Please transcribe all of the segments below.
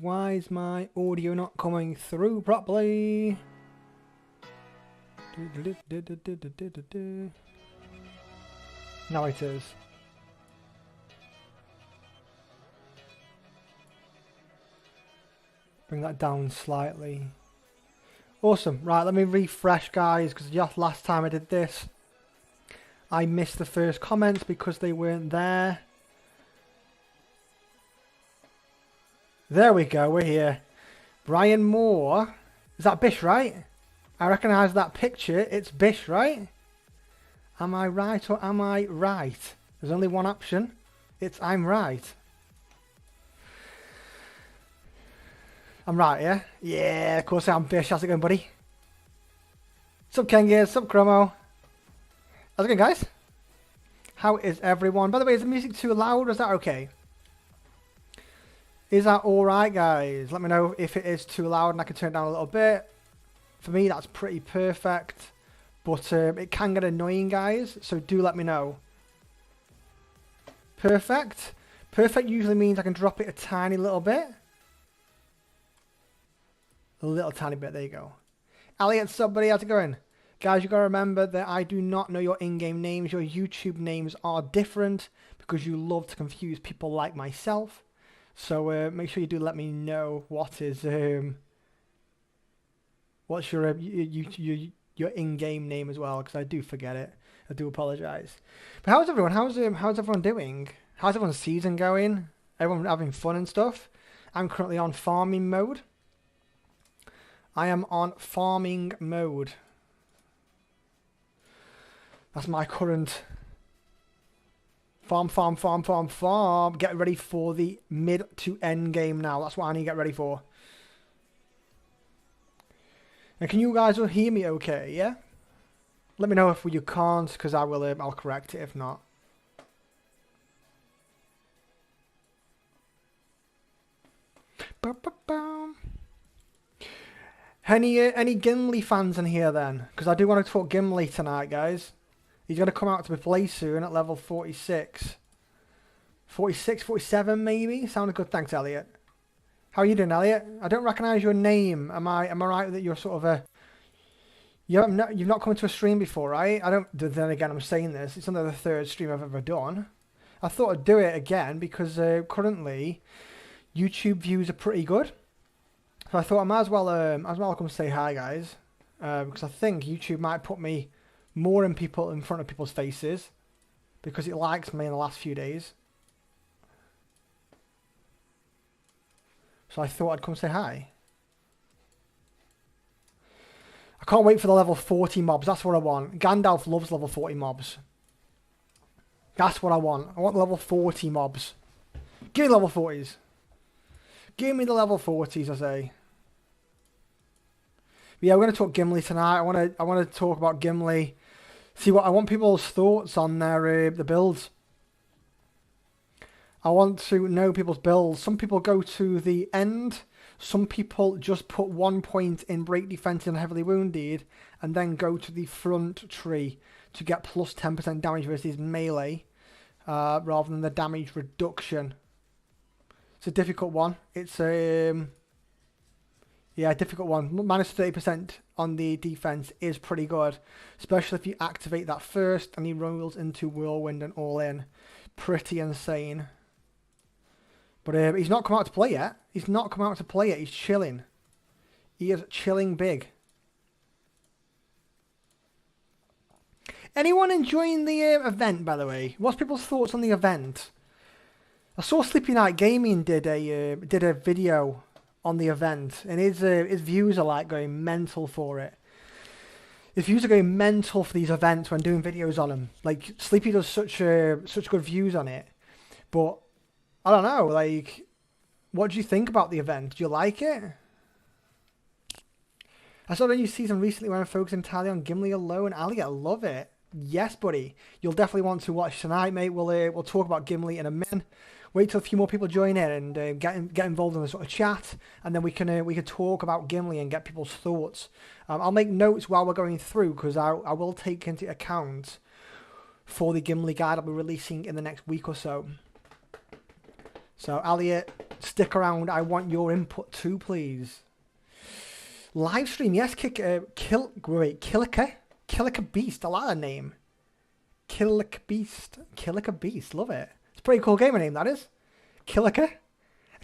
Why is my audio not coming through properly? Now it is. Bring that down slightly. Awesome. Right, let me refresh, guys, because just last time I did this, I missed the first comments because they weren't there. There we go, we're here. Brian Moore. Is that Bish, right? I recognise that picture. It's Bish, right? Am I right or am I right? There's only one option. It's I'm right. I'm right, yeah? Yeah, of course I'm Bish. How's it going, buddy? Sup, Kenga? Sup, Chromo? How's it going, guys? How is everyone? By the way, is the music too loud or is that okay? Is that alright, guys? Let me know if it is too loud and I can turn it down a little bit. For me, that's pretty perfect. But it can get annoying, guys, so do let me know. Perfect. Perfect usually means I can drop it a tiny little bit. A little tiny bit, there you go. Elliot, sub buddy, how's it going? Guys, you gotta remember that I do not know your in-game names. Your YouTube names are different because you love to confuse people like myself. So make sure you do let me know what is what's your in-game name as well, because I do forget it. I do apologise. But how's everyone? How's everyone doing? How's everyone's season going? Everyone having fun and stuff? I'm currently on farming mode. I am on farming mode. That's my current farm. Get ready for the mid to end game now. That's what I need to get ready for. And can you guys all hear me okay, yeah? Let me know if you can't, because I will, I'll correct it if not. Any Gimli fans in here then? Because I do want to talk Gimli tonight, guys. He's going to come out to play soon at level 46. 46, 47 maybe? Sounded good, thanks Elliot. How are you doing, Elliot? I don't recognise your name. Am I right that you're sort of a... You've not come to a stream before, right? I don't... Then again, I'm saying this. It's only the third stream I've ever done. I thought I'd do it again because currently YouTube views are pretty good. So I thought I might as well come say hi, guys. Because I think YouTube might put me more in front of people's faces because it likes me in the last few days. So I thought I'd come say hi. I can't wait for the level 40 mobs. That's what I want. Gandalf loves level 40 mobs. That's what I want. I want level 40 mobs. Give me level 40s. Give me the level 40s, I say. But yeah, we're going to talk Gimli tonight. I want to talk about Gimli. See what I want people's thoughts on their the builds. I want to know people's builds. Some people go to the end. Some people just put 1 point in break defense and heavily wounded and then go to the front tree to get plus 10% damage versus melee rather than the damage reduction. It's a difficult one. It's a difficult one. Minus 30% on the defense is pretty good, especially if you activate that first and he rolls into Whirlwind and all in. Pretty insane. But he's not come out to play yet. He's not come out to play yet. He's chilling. He is chilling big. Anyone enjoying the event, by the way? What's people's thoughts on the event? I saw Sleepy Night Gaming did a video on the event, and his views are like going mental for it. His views are going mental for these events when doing videos on them. Like Sleepy does such good views on it, but I don't know. Like, what do you think about the event? Do you like it? I saw a new season recently where I'm focusing entirely on Gimli alone. Ali, I love it. Yes, buddy. You'll definitely want to watch tonight, mate. We'll talk about Gimli in a minute. Wait till a few more people join in and get involved in the sort of chat, and then we can talk about Gimli and get people's thoughts. I'll make notes while we're going through because I will take into account for the Gimli guide I'll be releasing in the next week or so. So Elliot, Stick around. I want your input too, please. Live stream, yes. Killica Beast. I like that name. Killica Beast. Love it. It's a pretty cool gamer name, that is. Killica.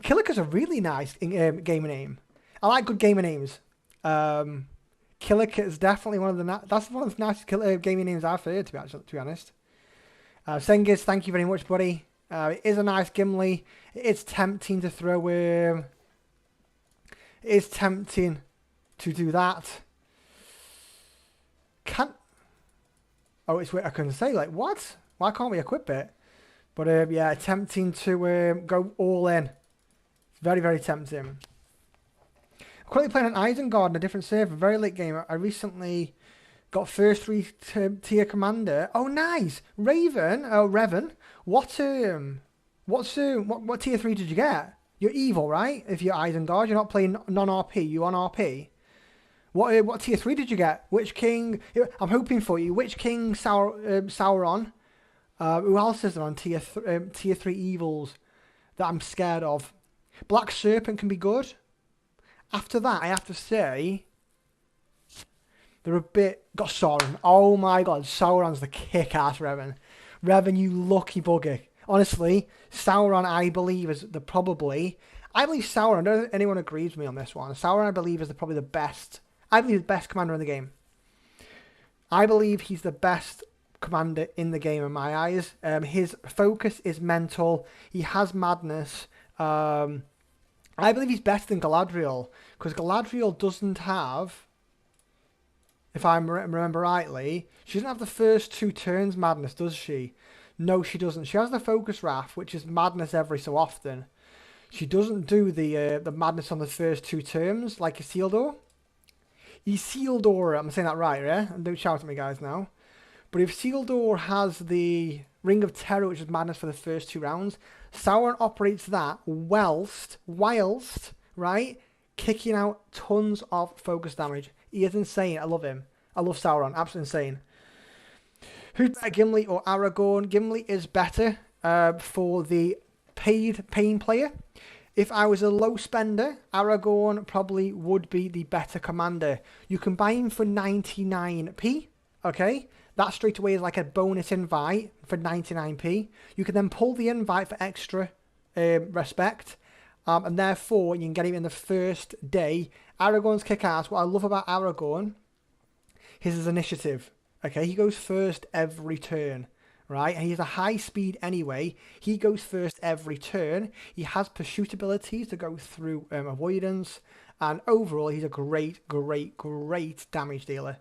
Killica's a really nice gamer name. I like good gamer names. Killica is definitely one of the nicest gaming names I've heard, to be honest. Sengiz, thank you very much, buddy. It is a nice Gimli. It is tempting to throw It is tempting to do that. Oh, it's weird. I couldn't say, like, what? Why can't we equip it? But yeah, tempting to go all in. It's very, very tempting. I'm currently playing an Isengard in a different server, very late game. I recently got first 3 tier commander. Oh, nice. Revan. What tier 3 did you get? You're evil, right? If you're Isengard, you're not playing non-RP. You on RP. What tier 3 did you get? Which king? I'm hoping for you. Which king? Sauron. Who else is there on tier 3 evils that I'm scared of? Black Serpent can be good. After that, I have to say, they're a bit... Got Sauron. Oh my god, Sauron's the kick-ass Revan. Revan, you lucky bugger. Honestly, Sauron, I believe, is the probably... I believe Sauron, I don't know if anyone agrees with me on this one. Sauron, I believe, is probably the best... I believe the best commander in the game. I believe he's the best commander in the game in my eyes. His focus is mental. He has madness. I believe he's better than Galadriel, because Galadriel doesn't have, if I remember rightly, she doesn't have the first 2 turns madness, does she? No, she doesn't. She has the focus wrath, which is madness every so often. She doesn't do the madness on the first 2 turns, like Isildur. Isildur, I'm saying that right, yeah? And don't shout at me, guys, now. But if Isildur has the Ring of Terror, which is madness for the first 2 rounds, Sauron operates that whilst, right, kicking out tons of focus damage. He is insane. I love him. I love Sauron. Absolutely insane. Who's better, Gimli or Aragorn? Gimli is better for the paying player. If I was a low spender, Aragorn probably would be the better commander. You can buy him for 99p, okay? That straight away is like a bonus invite for 99p. You can then pull the invite for extra respect. And therefore, you can get him in the first day. Aragorn's kick-ass. What I love about Aragorn is his initiative. Okay, he goes first every turn. Right? And he's a high speed anyway. He goes first every turn. He has pursuit abilities to go through avoidance. And overall, he's a great damage dealer.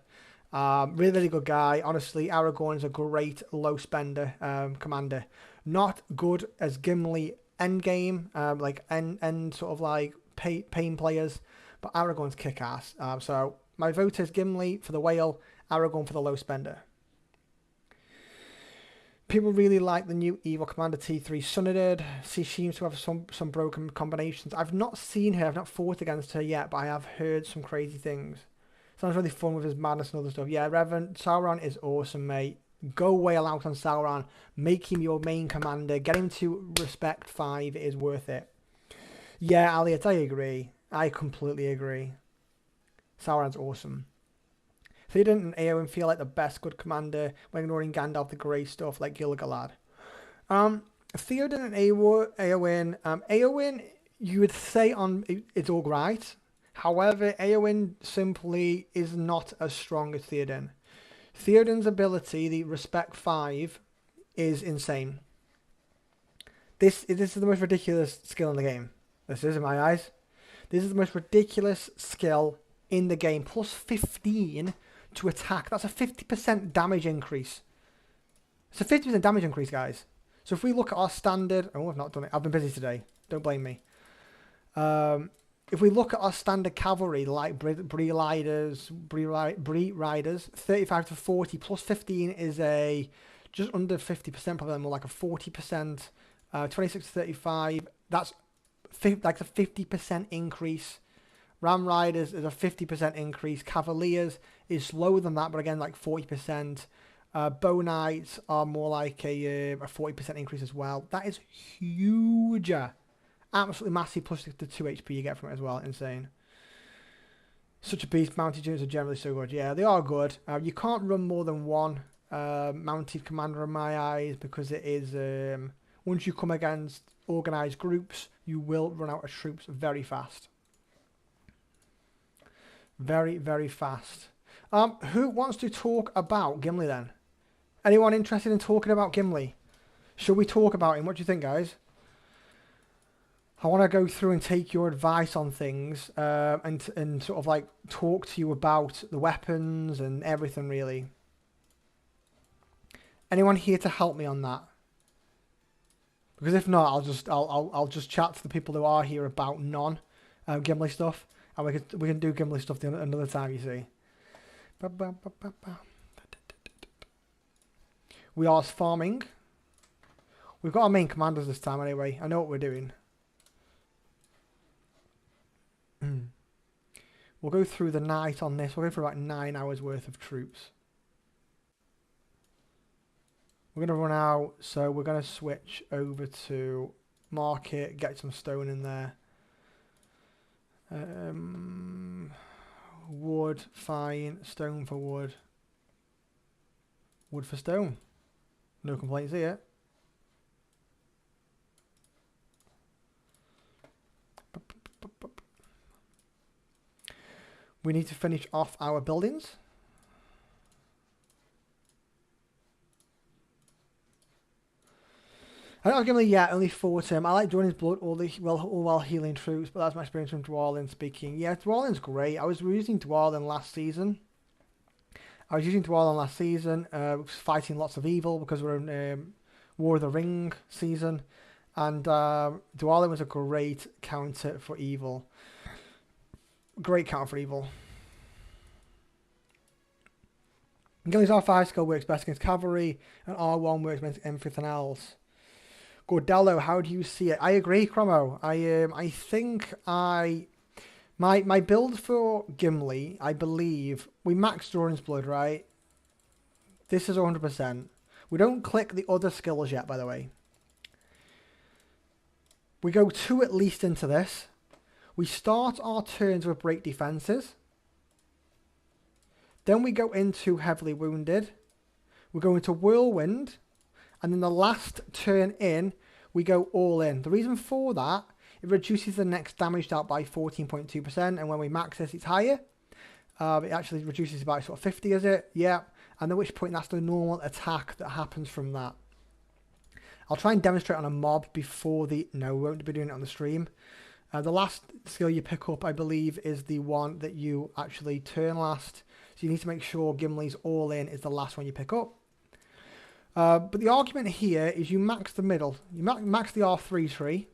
Really, really good guy. Honestly, Aragorn is a great low spender commander. Not good as Gimli endgame, like end sort of like pain players, but Aragorn's kick ass. So my vote is Gimli for the whale, Aragorn for the low spender. People really like the new Evil Commander T3 Sunadid. She seems to have some broken combinations. I've not seen her, I've not fought against her yet, but I have heard some crazy things. Sounds really fun with his madness and other stuff. Yeah, Revan, Sauron is awesome, mate. Go whale out on Sauron. Make him your main commander. Get him to respect 5. It is worth it. Yeah, Elliot, I agree. I completely agree. Sauron's awesome. Theoden and Eowyn feel like the best good commander when ignoring Gandalf the Grey stuff like Gil-galad. Theoden and Eowyn. Eowyn, you would say it's all right. However, Eowyn simply is not as strong as Theoden. Theoden's ability, the Respect 5, is insane. This is the most ridiculous skill in the game. This is, in my eyes. This is the most ridiculous skill in the game. Plus 15 to attack. That's a 50% damage increase. It's a 50% damage increase, guys. So if we look at our standard... Oh, I've not done it. I've been busy today. Don't blame me. If we look at our standard cavalry, like Bree Riders, 35 to 40, plus 15 is a just under 50%, probably more like a 40%. 26 to 35, that's like a 50% increase. Ram Riders is a 50% increase. Cavaliers is lower than that, but again, like 40%. Bow Knights are more like a 40% increase as well. That is huge. absolutely massive, plus the 2 HP you get from it as well. Insane. Such a beast. Mounted units are generally so good. Yeah, they are good. You can't run more than one mounted commander in my eyes, because it is once you come against organised groups, you will run out of troops very fast. Very, very fast. Who wants to talk about Gimli then? Anyone interested in talking about Gimli? Should we talk about him? What do you think, guys? I want to go through and take your advice on things, and sort of like talk to you about the weapons and everything, really. Anyone here to help me on that? Because if not, I'll just chat to the people who are here about Gimli stuff, and we can do Gimli stuff another time. You see. We are farming. We've got our main commanders this time anyway. I know what we're doing. We'll go through the night on this. We'll go for about 9 hours worth of troops. We're going to run out, so we're going to switch over to market, get some stone in there. Wood, fine. Stone for wood. Wood for stone. No complaints here. We need to finish off our buildings. I don't give him yet, only 4 to him. I like Jordan's blood all while healing troops, but that's my experience from Dwalin speaking. Yeah, Dwalin's great. I was using Dwalin last season. Fighting lots of evil because we're in War of the Ring season. And Dwalin was a great counter for evil. Great counter for evil. Gimli's R5 skill works best against cavalry, and R1 works against everything else. Gordello, how do you see it? I agree, Cromo. I think my build for Gimli, I believe we maxed Doran's blood, right? This is 100%. We don't click the other skills yet, by the way. We go 2 at least into this. We start our turns with break defenses. Then we go into heavily wounded. We go into whirlwind. And then the last turn in, we go all in. The reason for that, it reduces the next damage out by 14.2%. And when we max this, it's higher. It actually reduces by sort of 50, is it? Yeah. And at which point, that's the normal attack that happens from that. I'll try and demonstrate on a mob before the... No, we won't be doing it on the stream. The last skill you pick up, I believe, is the one that you actually turn last. So you need to make sure Gimli's all in is the last one you pick up. But the argument here is you max the middle. You max the R3 tree.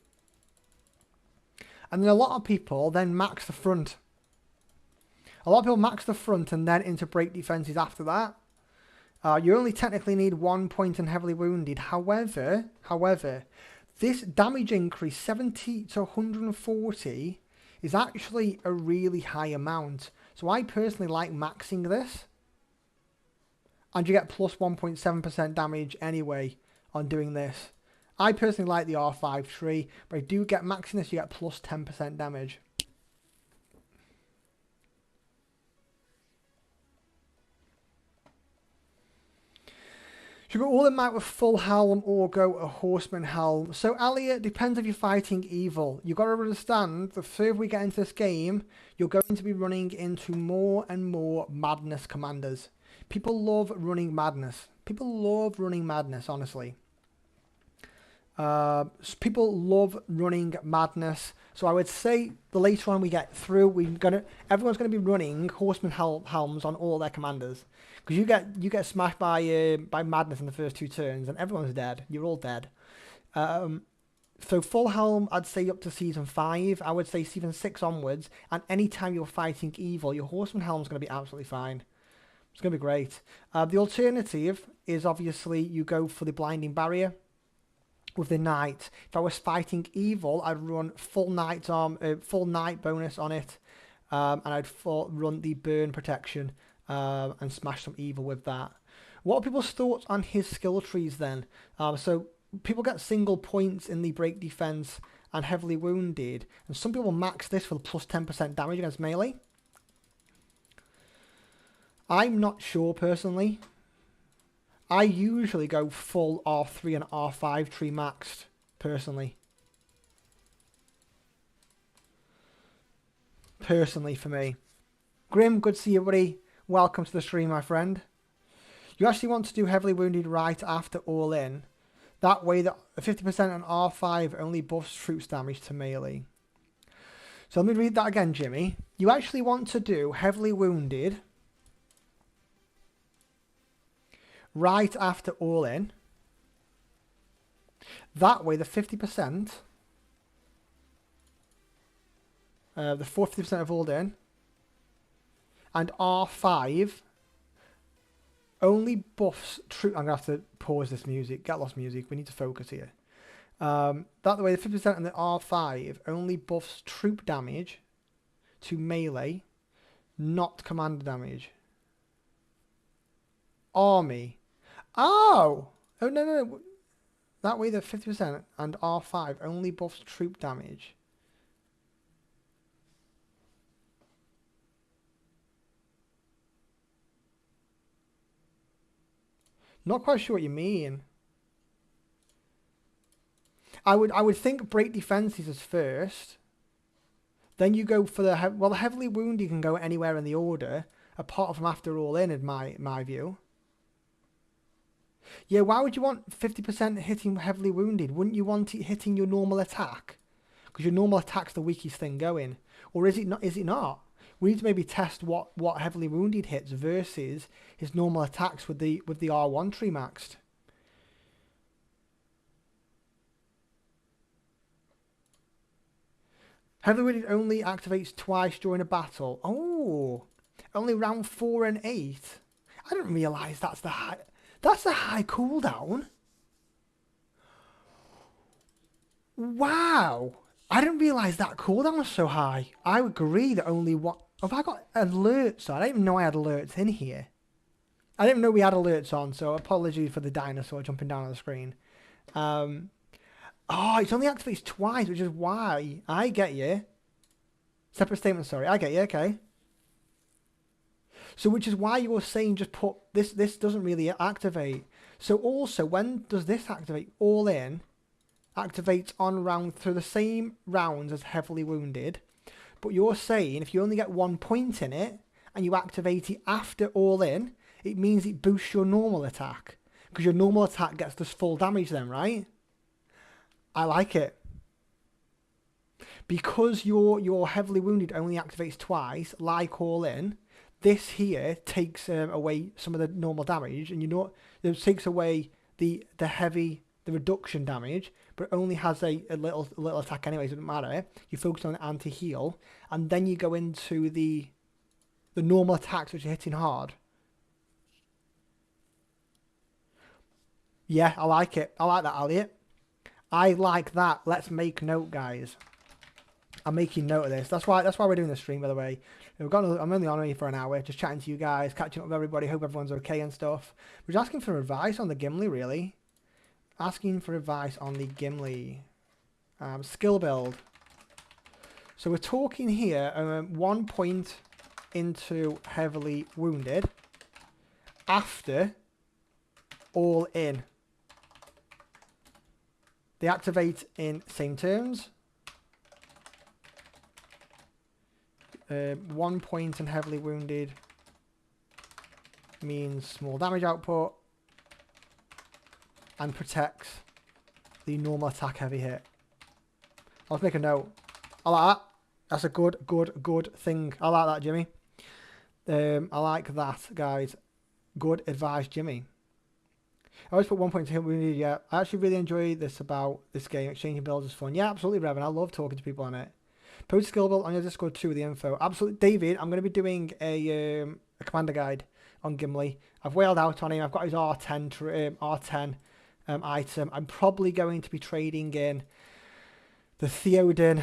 And then a lot of people then max the front. A lot of people max the front and then into break defenses after that. You only technically need 1 point in heavily wounded. However, this damage increase 70 to 140 is actually a really high amount. So I personally like maxing this. And you get plus 1.7% damage anyway on doing this. I personally like the R5 tree, but I do get maxing this, you get plus 10% damage. Should go all in might with full helm or go a horseman helm? So Elliot, depends if you're fighting evil. You've got to understand, the further we get into this game, you're going to be running into more and more madness commanders. People love running madness. Honestly. People love running madness. So I would say the later on we get through, everyone's gonna be running horseman helms on all their commanders, because you get smashed by madness in the first 2 turns, and everyone's dead. You're all dead. So full helm, I'd say up to season 5. I would say season 6 onwards, and anytime you're fighting evil, your horseman helm's gonna be absolutely fine. It's going to be great. The alternative is obviously you go for the blinding barrier with the knight. If I was fighting evil, I'd run full night bonus on it, and I'd run the burn protection and smash some evil with that. What are people's thoughts on his skill trees then? So people get single points in the break defense and heavily wounded, and some people max this for plus 10% damage against melee. I'm not sure personally. I usually go full R3 and R5 tree maxed personally. Personally for me. Grim, good to see you, buddy. Welcome to the stream, my friend. You actually want to do heavily wounded right after all in. That way, that 50% on R5 only buffs troops damage to melee. So let me read that again, Jimmy. You actually want to do heavily wounded right after all in. That way, the 50%, the 50% of all in, and R5 only buffs troop. I'm going to have to pause this music. Get lost music. We need to focus here. That way, the 50% on the R5 only buffs troop damage to melee, not commander damage. Army. Oh! Oh, no. That way, the 50% and R5 only buffs troop damage. Not quite sure what you mean. I would think break defenses as first. Then you go for the heavily wounded. You can go anywhere in the order, apart from after all in my view. Yeah, why would you want 50% hitting heavily wounded? Wouldn't you want it hitting your normal attack? Because your normal attack's the weakest thing going, or is it not? Is it not? We need to maybe test what heavily wounded hits versus his normal attacks with the R1 tree maxed. Heavily wounded only activates twice during a battle. Oh, only round 4 and 8. I didn't realise that's the high. That's the high cooldown. Wow, I didn't realise that cooldown was so high. I agree that only one. Have I got alerts on? I didn't even know I had alerts in here. I didn't know we had alerts on, so apologies for the dinosaur jumping down on the screen. Oh, it's only activates twice, which is why. I get you. Separate statement, sorry. I get you, okay. So which is why you were saying just put this doesn't really activate. So also, when does this activate? All in activates on round through the same rounds as heavily wounded. But you're saying if you only get 1 point in it and you activate it after all in, it means it boosts your normal attack. Because your normal attack gets this full damage then, right? I like it. Because your heavily wounded only activates twice, like all in, this here takes away some of the normal damage, and it takes away the reduction damage, but it only has a little attack anyway, so it doesn't matter. You focus on anti-heal, and then you go into the normal attacks which are hitting hard. Yeah, I like it. I like that, Elliot. I like that. Let's make note, guys. I'm making note of this. That's why we're doing this stream, by the way. I'm only on here for an hour, just chatting to you guys, catching up with everybody. Hope everyone's okay and stuff. We're just asking for advice on the Gimli, really. Asking for advice on the Gimli skill build. So we're talking here 1 point into heavily wounded after all in. They activate in same terms. 1 point and heavily wounded means small damage output and protects the normal attack heavy hit. Let's make a note. I like that. That's a good thing. I like that, Jimmy. I like that, guys. Good advice, Jimmy. I always put 1 point to heavily wounded. Yeah, I actually really enjoy this about this game. Exchanging builds is fun. Yeah, absolutely, Revan. I love talking to people on it. Post skill build on your Discord too with the info. Absolutely, David. I'm going to be doing a commander guide on Gimli. I've whaled out on him. I've got his R10 item. I'm probably going to be trading in the Theoden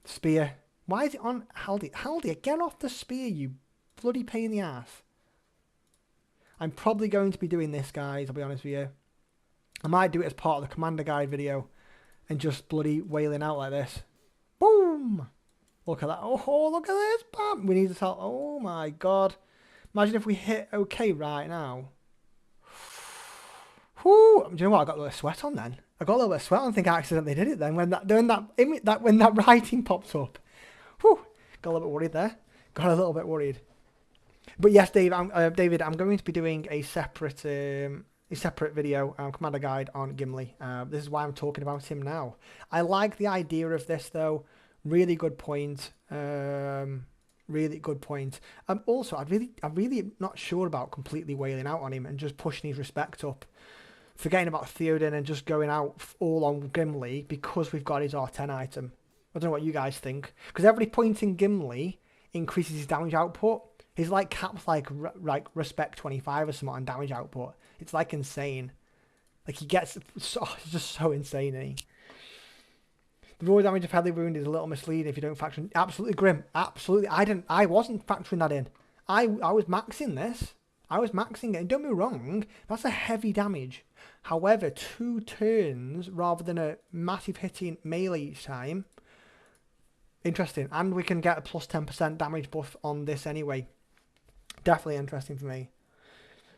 spear. Why is it on Haldir? Haldir, get off the spear, you bloody pain in the ass. I'm probably going to be doing this, guys. I'll be honest with you. I might do it as part of the commander guide video and just bloody wailing out like this. Boom! Look at that. Oh, look at this. Bam! We need to tell. Oh my god. Imagine if we hit okay right now. Whoo! Do you know what? I got a little sweat on then. I got a little bit of sweat on. I think I accidentally did it then when that writing popped up. Whew! Got a little bit worried there. Got a little bit worried. But yes, David, I'm going to be doing a separate video, commander guide on Gimli. This is why I'm talking about him now. I like the idea of this though. Really good point. Really good point. Also, I'm really not sure about completely wailing out on him and just pushing his respect up, forgetting about Theoden and just going out all on Gimli because we've got his R10 item. I don't know what you guys think, because every point in Gimli increases his damage output. His like caps like respect 25 or something on damage output. It's like insane. Like he gets it's just so insane. Eh? The raw damage of heavily wound is a little misleading if you don't factor in. Absolutely grim. Absolutely. I wasn't factoring that in. I was maxing this. I was maxing it. And don't be wrong, that's a heavy damage. However, 2 turns rather than a massive hitting melee each time. Interesting. And we can get a plus 10% damage buff on this anyway. Definitely interesting for me.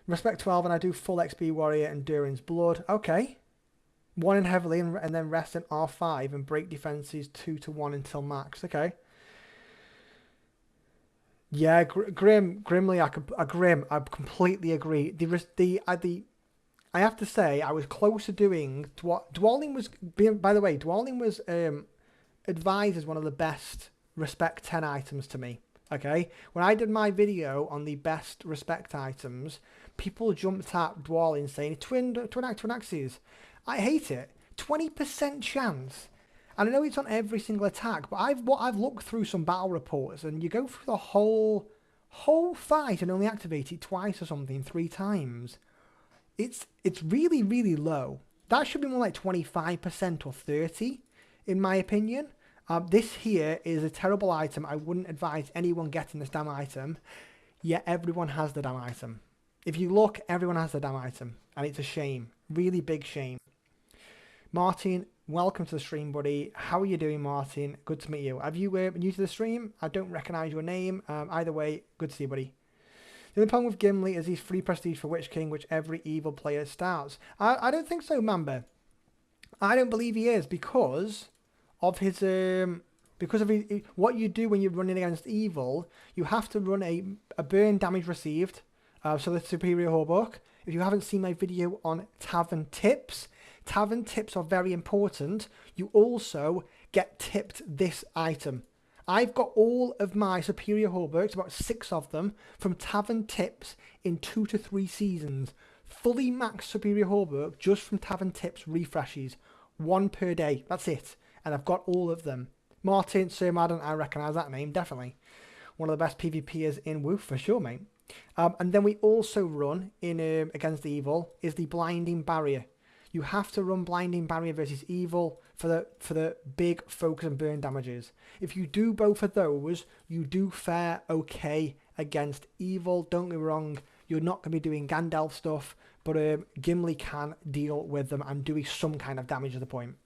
Respect 12 and I do full XP warrior endurance blood. Okay. 1 in heavily and then rest in R5 and break defenses 2 to 1 until max. Okay. Yeah, Grimly, I completely agree. I have to say, I was close to doing Dwalling was. By the way, Dwalling was advised as one of the best respect 10 items to me. Okay, when I did my video on the best respect items, people jumped at Dwalling saying twin axes. I hate it. 20% chance. And I know it's on every single attack, but I've looked through some battle reports, and you go through the whole fight and only activate it twice or something, 3 times. It's really, really low. That should be more like 25% or 30%, in my opinion. This here is a terrible item. I wouldn't advise anyone getting this damn item. Yet everyone has the damn item. If you look, everyone has the damn item, and it's a shame. Really big shame. Martin, welcome to the stream, buddy. How are you doing, Martin? Good to meet you. Have you been new to the stream? I don't recognise your name. Either way, good to see you, buddy. The only problem with Gimli is he's free prestige for Witch King, which every evil player starts. I don't think so, Mamba. I don't believe he is because of his what you do when you're running against evil. You have to run a burn damage received, so the superior hawbuck. If you haven't seen my video on tavern tips are very important. You also get tipped this item. I've got all of my superior hawbucks, about 6 of them, from tavern tips in 2 to 3 seasons. Fully maxed superior hawbuck just from tavern tips refreshes. 1 per day. That's it. And I've got all of them. Martin, Sir Madden, I recognise that name, definitely. One of the best PvPers in WoW for sure, mate. And then we also run in against evil is the blinding barrier. You have to run blinding barrier versus evil for the big focus and burn damages. If you do both of those, you do fare okay against evil. Don't get me wrong, you're not going to be doing Gandalf stuff, but Gimli can deal with them and do some kind of damage at the point.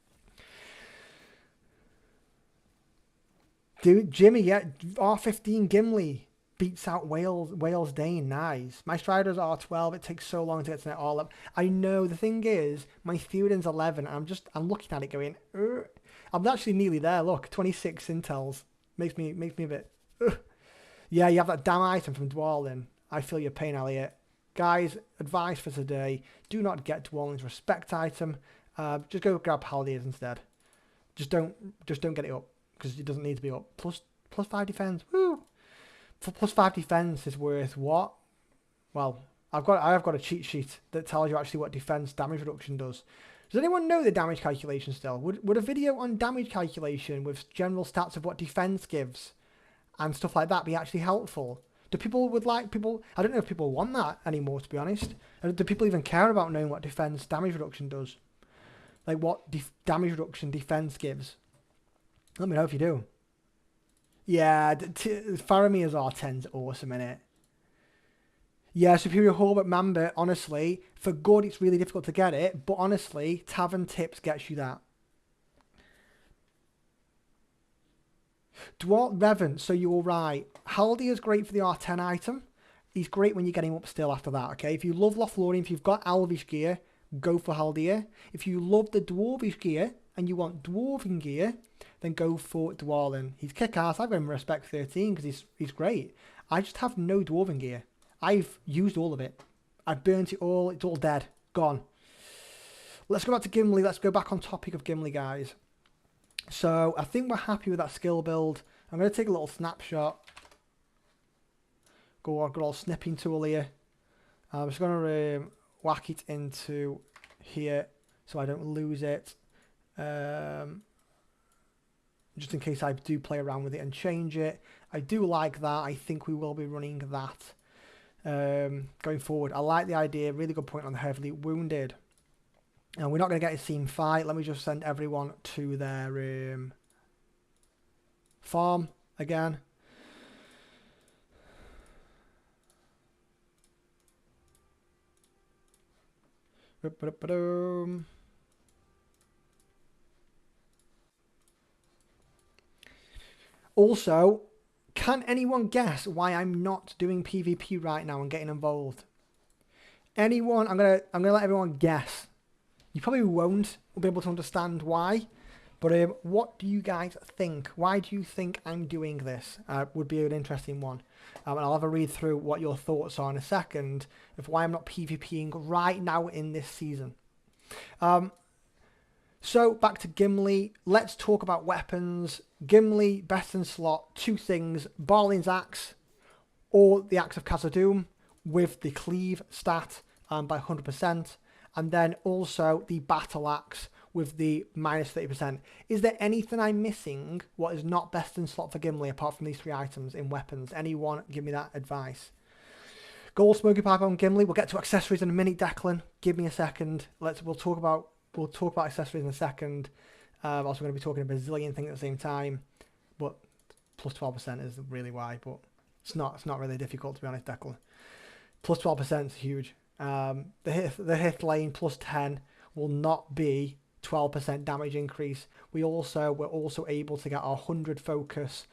Dude, Jimmy, yeah, R15 Gimli beats out Wales Dane. Nice. My Strider's R12. It takes so long to get to net all up. I know. The thing is, my Theoden's 11. And I'm looking at it going, I'm actually nearly there. Look, 26 intels makes me a bit. Yeah, you have that damn item from Dwalin. I feel your pain, Elliot. Guys, advice for today: do not get Dwalin's respect item. Just go grab Haldir's instead. Just don't get it up because it doesn't need to be up. Plus 5 defense. Woo. For plus 5 defense is worth what? Well, I have got a cheat sheet that tells you actually what defense damage reduction does. Does anyone know the damage calculation still? Would a video on damage calculation with general stats of what defense gives and stuff like that be actually helpful? I don't know if people want that anymore, to be honest. Do people even care about knowing what defense damage reduction does? Like what damage reduction defense gives? Let me know if you do. Yeah, Faramir's R10's awesome, innit? Yeah, Superior Hull, but Mamba, honestly, for good, it's really difficult to get it. But honestly, Tavern Tips gets you that. Dwart Revan, so you're right. Haldir is great for the R10 item. He's great when you get him up still after that, okay? If you love Lothlorien, if you've got Elvish gear, go for Haldir. If you love the Dwarvish gear and you want Dwarven gear, then go for Dwalin. He's kick-ass. I've got him Respect 13 because he's great. I just have no Dwarven gear. I've used all of it. I've burnt it all. It's all dead. Gone. Let's go back to Gimli. Let's go back on topic of Gimli, guys. So I think we're happy with that skill build. I'm going to take a little snapshot. Go on, good old snipping tool here. I'm just going to whack it into here so I don't lose it. Just in case I do play around with it and change it. I do like that. I think we will be running that going forward. I like the idea. Really good point on the heavily wounded. And we're not going to get a team fight. Let me just send everyone to their farm again. Also, can anyone guess why I'm not doing PvP right now and getting involved? Anyone? I'm gonna let everyone guess. You probably won't be able to understand why, but what do you guys think? Why do you think I'm doing this? Would be an interesting one. And I'll have a read through what your thoughts are in a second of why I'm not PvPing right now in this season. So back to Gimli. Let's talk about weapons. Gimli, best in slot, two things: Barlin's axe or the axe of Khazad-dûm with the cleave stat by 100%. And then also the battle axe with the minus 30%. Is there anything I'm missing what is not best in slot for Gimli apart from these three items in weapons? Anyone give me that advice? Gold smoking pipe on Gimli. We'll get to accessories in a minute, Declan. Give me a second. We'll talk about accessories in a second. I'm also going to be talking a bazillion things at the same time. But plus 12% is really why, but it's not really difficult, to be honest, Declan. Plus 12% is huge. The hit lane plus 10 will not be 12% damage increase. We're also able to get our 100 focus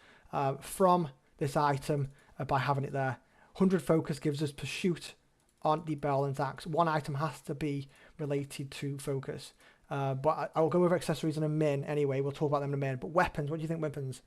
from this item by having it there. 100 focus gives us pursuit on the Barlin's axe. One item has to be related to focus. But I'll go over accessories in a min anyway. We'll talk about them in a min. But weapons, what do you think weapons?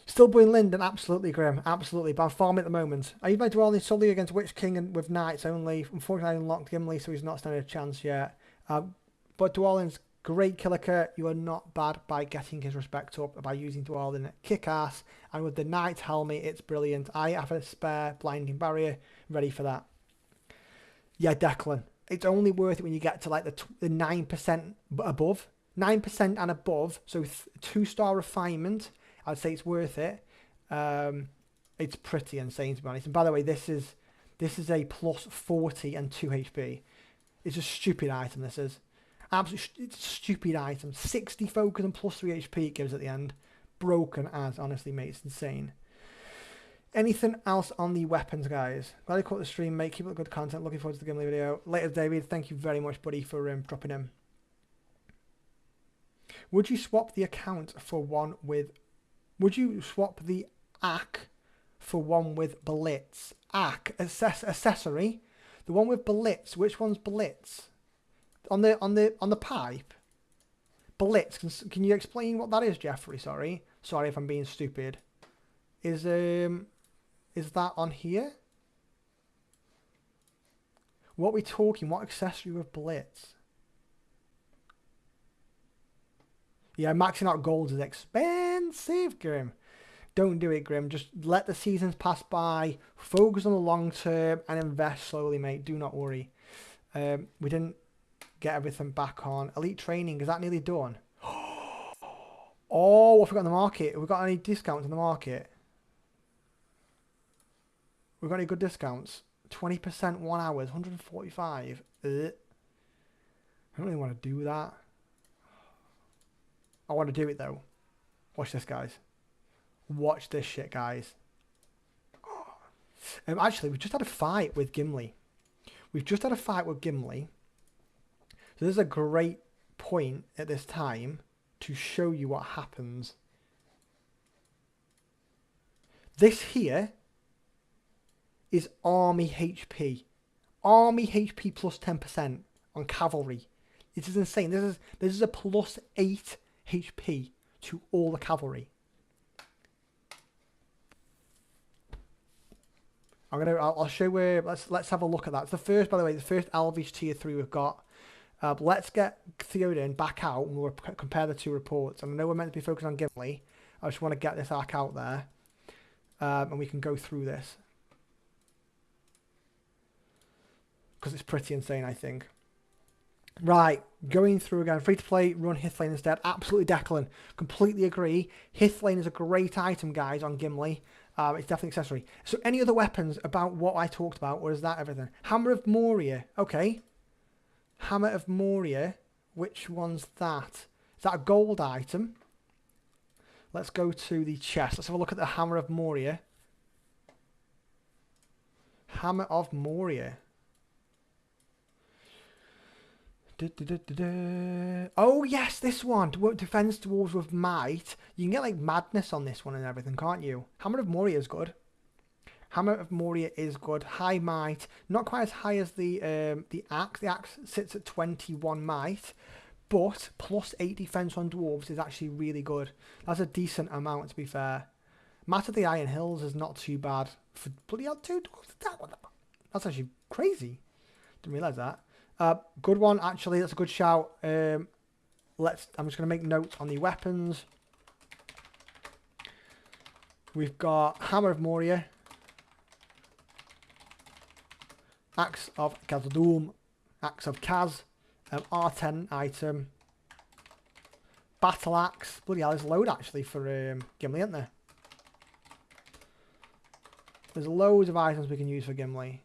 Still Boyne Linden, absolutely Grim, absolutely. But I'm farming at the moment. I use my Dwelling solely against Witch King and with Knights only. Unfortunately, I unlocked Gimli, so he's not standing a chance yet. But Dwelling's great killer kit. You are not bad by getting his respect up by using Dwelling kick-ass. And with the Knight helmet, it's brilliant. I have a spare Blinding Barrier ready for that. Yeah, Declan. It's only worth it when you get to like the 9% above. 9% and above, so 2-star refinement. I'd say it's worth it. It's pretty insane, to be honest. And by the way, this is a plus 40 and 2 HP. It's a stupid item, this is. Absolutely, it's a stupid item. 60 focus and plus 3 HP it gives at the end. Broken as, honestly, mate. It's insane. Anything else on the weapons, guys? Glad you caught the stream, mate. Keep up the good content. Looking forward to the Gimli video. Later, David. Thank you very much, buddy, for dropping in. Would you swap the account for one with... Would you swap the AK for one with Blitz? AK, accessory. The one with Blitz. Which one's Blitz? On the pipe. Blitz. Can you explain what that is, Jeffrey? Sorry if I'm being stupid. Is that on here? What are we talking? What accessory with Blitz? Yeah, maxing out golds is expensive, Grim. Don't do it, Grim. Just let the seasons pass by. Focus on the long term and invest slowly, mate. Do not worry. We didn't get everything back on. Elite training, is that nearly done? Oh, what have we got in the market? Have we got any discounts in the market? We've got any good discounts? 20% 1 hours, 145. I don't really want to do that. I want to do it though. Watch this, guys. Watch this shit, guys. Actually, we've just had a fight with Gimli. So this is a great point at this time to show you what happens. This here is army HP. Army HP plus 10% on cavalry. This is insane. This is a plus 8 HP to all the cavalry. I'll show where. Let's have a look at that. It's the first, by the way, the first Elvish tier 3 we've got. Let's get Theoden back out and we'll compare the two reports. And I know we're meant to be focused on Gimli. I just want to get this arc out there, and we can go through this because it's pretty insane, I think. Right, going through again. Free to play, run Hithlane instead. Absolutely Declan. Completely agree. Hithlane is a great item, guys, on Gimli. It's definitely accessory. So any other weapons about what I talked about, or is that everything? Hammer of Moria. Okay. Hammer of Moria. Which one's that? Is that a gold item? Let's go to the chest. Let's have a look at the Hammer of Moria. Hammer of Moria. Oh yes, this one. Defense dwarves with might. You can get like madness on this one and everything, can't you? Hammer of Moria is good. Hammer of Moria is good. High might, not quite as high as the axe. The axe sits at 21 might, but plus 8 defense on dwarves is actually really good. That's a decent amount, to be fair. Matt of the Iron Hills is not too bad for bloody hell, dude. That's actually crazy. Didn't realise that. Good one, actually. That's a good shout. I'm just going to make notes on the weapons. We've got Hammer of Moria, Axe of Khazad-dûm, Axe of Kaz, R10 item, Battle Axe. Bloody hell, there's a load actually for Gimli, isn't there? There's loads of items we can use for Gimli.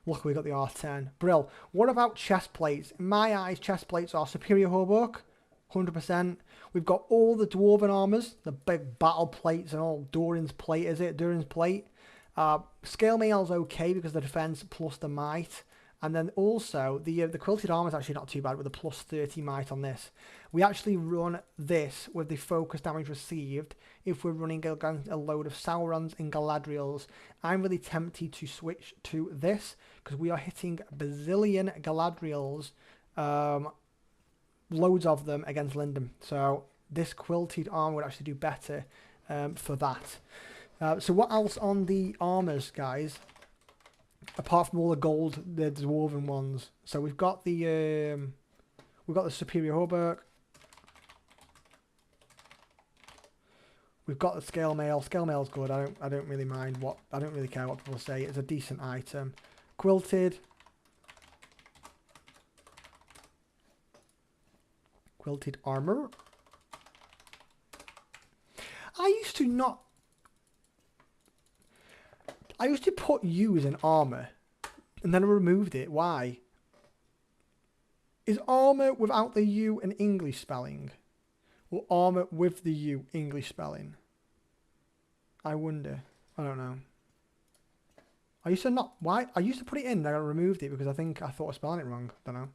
Look, we got the R10. Brill. What about chest plates? In my eyes, chest plates are superior hauberk, 100%. We've got all the dwarven armors, the big battle plates and all. Durin's plate, is it? Durin's plate. Scale mail's okay because the defense plus the might. And then also, the quilted armor is actually not too bad with a plus 30 might on this. We actually run this with the focus damage received if we're running against a load of Saurons and Galadriels. I'm really tempted to switch to this because we are hitting a bazillion Galadriels, loads of them against Lindum. So this quilted armor would actually do better for that. So what else on the armors, guys? Apart from all the gold, the dwarven ones. So we've got the superior hauberk. We've got the scale mail. Scale mail's good. I don't really mind what. I don't really care what people say. It's a decent item. Quilted armor. I used to put U as an armor, and then I removed it. Why? Is armor without the U an English spelling? Or armor with the U English spelling? I wonder. I don't know. I used to put it in, then I removed it because I thought I was spelling it wrong. Don't know.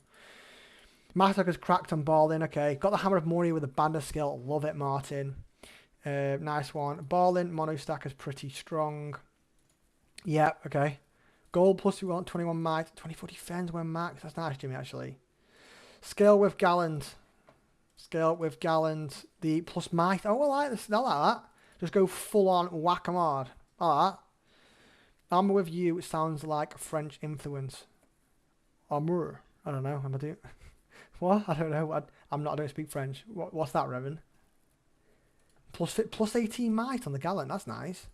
Massacre's cracked on Barlin. Okay. Got the Hammer of Moria with a banner skill. Love it, Martin. Nice one. Barlin mono stack is pretty strong. Yeah, okay. Gold plus we want 21 might, 24 defense when max. That's nice, Jimmy, actually. Scale with Gallant. The plus might. Oh, I like this. I like that. Just go full on whack 'em hard. I like that. Armor with you, it sounds like a French influence. Armor. I don't know. Am I doing... What? I don't know. I don't speak French. What's that, Revan? Plus 18 might on the Gallant. That's nice.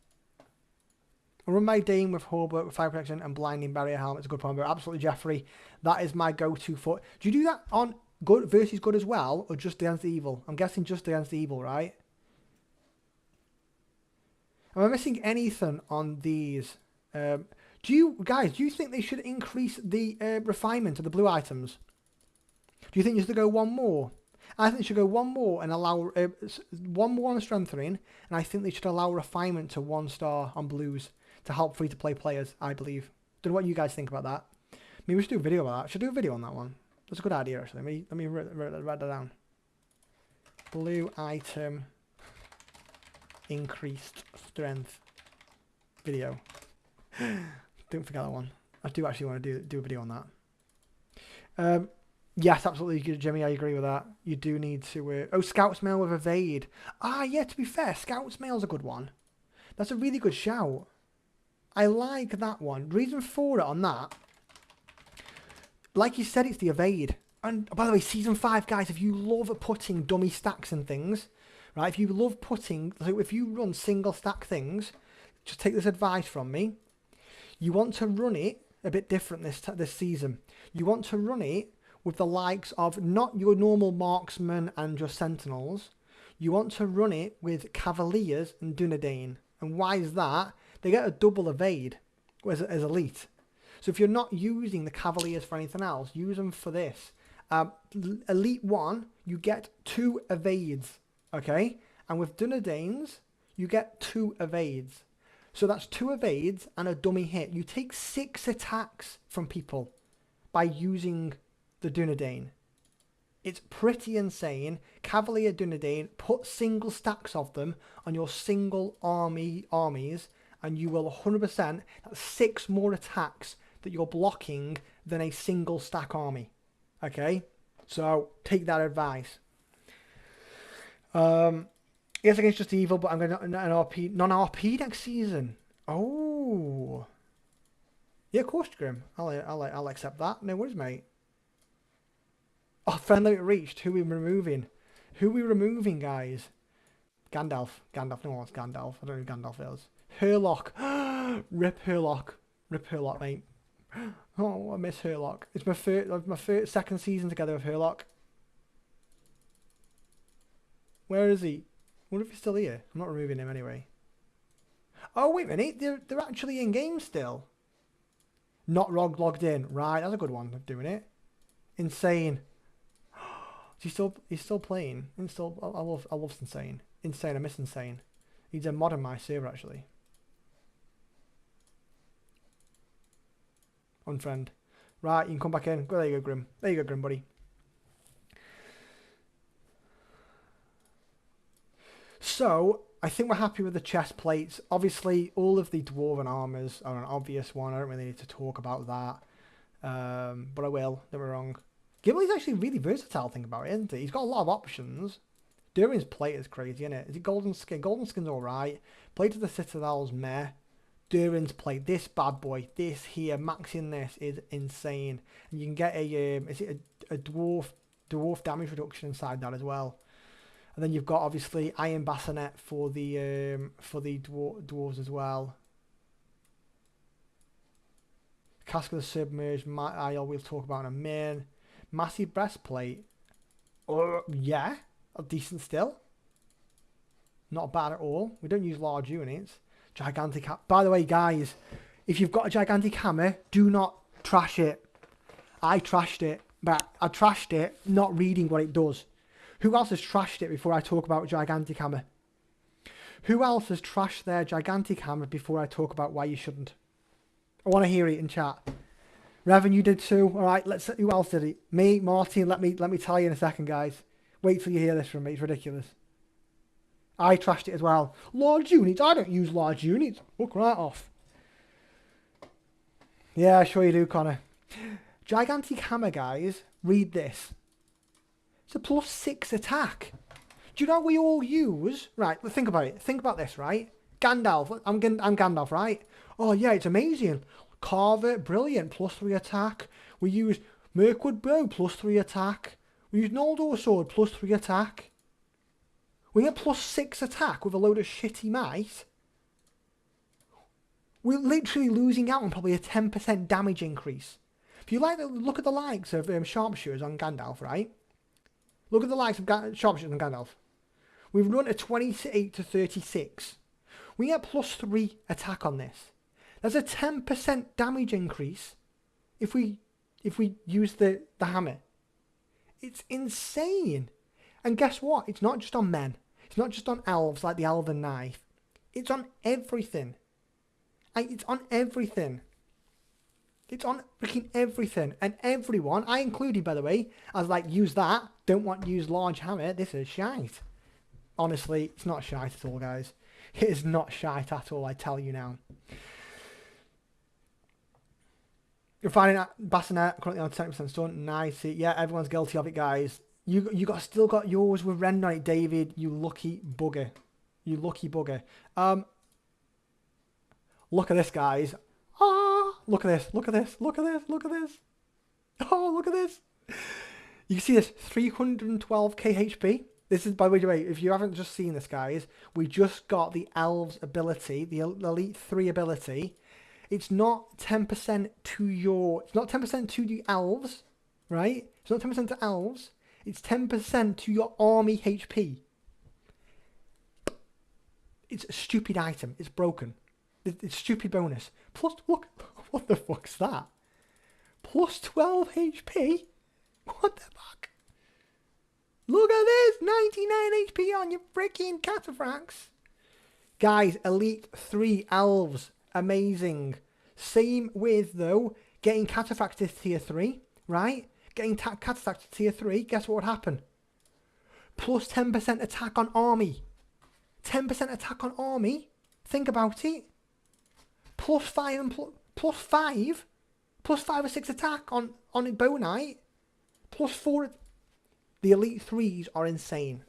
I run my Dane with hauberk, with fire protection, and blinding barrier helmet. It's a good combo. Absolutely, Jeffrey. That is my go-to for... Do you do that on good versus good as well, or just against the evil? I'm guessing just against the evil, right? Am I missing anything on these? Do you think they should increase the refinement of the blue items? Do you think you should go one more? I think they should go one more and allow one more on strengthening, and I think they should allow refinement to 1 star on blues. to help free-to-play players, I believe. Don't know what you guys think about that. Maybe we should do a video about that. Should I do a video on that one? That's a good idea, actually. Let me write that down. Blue item increased strength video. Don't forget that one. I do actually want to do a video on that. Yes, absolutely, Jimmy. I agree with that. You do need to... Scout's Mail with Evade. Yeah, to be fair, Scout's Mail's a good one. That's a really good shout. I like that one. Reason for it on that, like you said, it's the Evade. And by the way, Season 5, guys, if you love putting dummy stacks and things, right, if you love putting... So if you run single stack things, just take this advice from me. You want to run it a bit different this season. You want to run it with the likes of not your normal marksmen and your sentinels. You want to run it with Cavaliers and Dunedain. And why is that? They get a double evade as elite. So if you're not using the Cavaliers for anything else, use them for this. Elite 1, you get 2 evades, okay? And with Dunedains, you get 2 evades. So that's 2 evades and a dummy hit. You take 6 attacks from people by using the Dunedain. It's pretty insane. Cavalier Dunedain, put single stacks of them on your single armies, and you will 100%, that's 6 more attacks that you're blocking than a single stack army. Okay? So, take that advice. Yes, against Just Evil, but I'm going to non-RP next season. Oh. Yeah, of course, Grim. I'll accept that. No worries, mate. Oh, friend limit reached. Who are we removing? Who are we removing, guys? Gandalf. Gandalf. No one wants Gandalf. I don't know who Gandalf is. Herlock. Rip Herlock. Rip Herlock, mate. Oh, I miss Herlock. It's my second season together with Herlock. Where is he? I wonder if he's still here. I'm not removing him anyway. Oh, wait a minute. They're actually in game still. Not logged in. Right, that's a good one of doing it. Insane. He's still playing. I love Insane. Insane, I miss Insane. He's a mod on my server actually. Unfriend. Right, you can come back in. There you go, Grim. There you go, Grim, buddy. So, I think we're happy with the chest plates. Obviously, all of the Dwarven armors are an obvious one. I don't really need to talk about that. But I will. Don't be wrong. Gimli's actually really versatile, think about it, isn't he? He's got a lot of options. Durin's plate is crazy, isn't it? Is it Golden Skin? Golden Skin's alright. Plate of the Citadel's meh. Durin's plate, this bad boy, this here, maxing this is insane. And you can get a dwarf damage reduction inside that as well. And then you've got obviously Iron Bassinet for the dwarves as well. Cask of the Submerged, we'll talk about in a minute. Massive breastplate. Yeah, decent still. Not bad at all. We don't use large units. Gigantic. By the way, guys, if you've got a gigantic hammer, do not trash it. I trashed it, but I trashed it not reading what it does. Who else has trashed it before I talk about gigantic hammer? Who else has trashed their gigantic hammer before I talk about why you shouldn't? I want to hear it in chat. Revan, you did too. All right, who else did it? Me, Martin. Let me tell you in a second, guys. Wait till you hear this from me. It's ridiculous. I trashed it as well. Large units. I don't use large units. Look right off. Yeah, sure you do, Connor. Gigantic hammer, guys. Read this. It's a +6 attack. Do you know what we all use? Right, think about it. Think about this, right? Gandalf. I'm Gandalf, right? Oh yeah, it's amazing. Carver, brilliant, +3 attack. We use Mirkwood Bow, +3 attack. We use Noldor Sword, +3 attack. We get +6 attack with a load of shitty might. We're literally losing out on probably a 10% damage increase. If you like to look at the likes of sharpshooters on Gandalf, right? Look at the likes of sharpshooters on Gandalf. We've run a 28 to 36. We get +3 attack on this. There's a 10% damage increase if we use the hammer. It's insane. And guess what? It's not just on men. It's not just on elves like the elven knife. It's on everything. It's on everything. It's on freaking everything. And everyone, I included by the way, I was like, use that. Don't want to use large hammer. This is shite. Honestly, it's not shite at all, guys. It is not shite at all, I tell you now. You're finding Bassinet currently on 70% stun. Nice. Yeah, everyone's guilty of it, guys. You still got yours with rend on it, David. You lucky bugger. You lucky bugger. Look at this, guys. Ah, look at this. Look at this. Look at this. Look at this. Oh, look at this. You can see this 312k HP. This is, by the way, if you haven't just seen this, guys, we just got the Elves ability, the Elite 3 ability. It's not 10% to your... It's not 10% to the Elves, right? It's not 10% to Elves. It's 10% to your army HP. It's a stupid item. It's broken. It's stupid bonus. Plus, look, what the fuck's that? Plus 12 HP? What the fuck? Look at this! 99 HP on your freaking cataphracts. Guys, Elite 3 Elves. Amazing. Same with, though, getting cataphracts to tier 3, right? Getting cataphracts to tier 3, guess what would happen? Plus 10% attack on army. 10% attack on army? Think about it. Plus 5 and plus 5 or 6 attack on a bow knight. Plus 4. The Elite 3s are insane.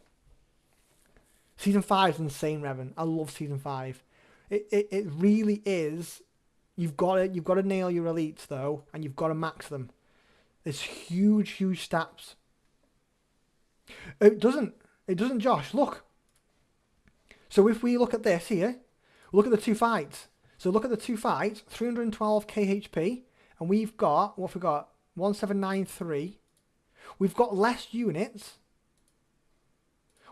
Season 5 is insane, Revan. I love Season 5. It really is. You've got to nail your elites though, and you've got to max them. It's huge stats. It doesn't, Josh. Look. So if we look at this here, look at the two fights. So look at the two fights, 312k HP, and we've got, what have we got? 1793. We've got less units.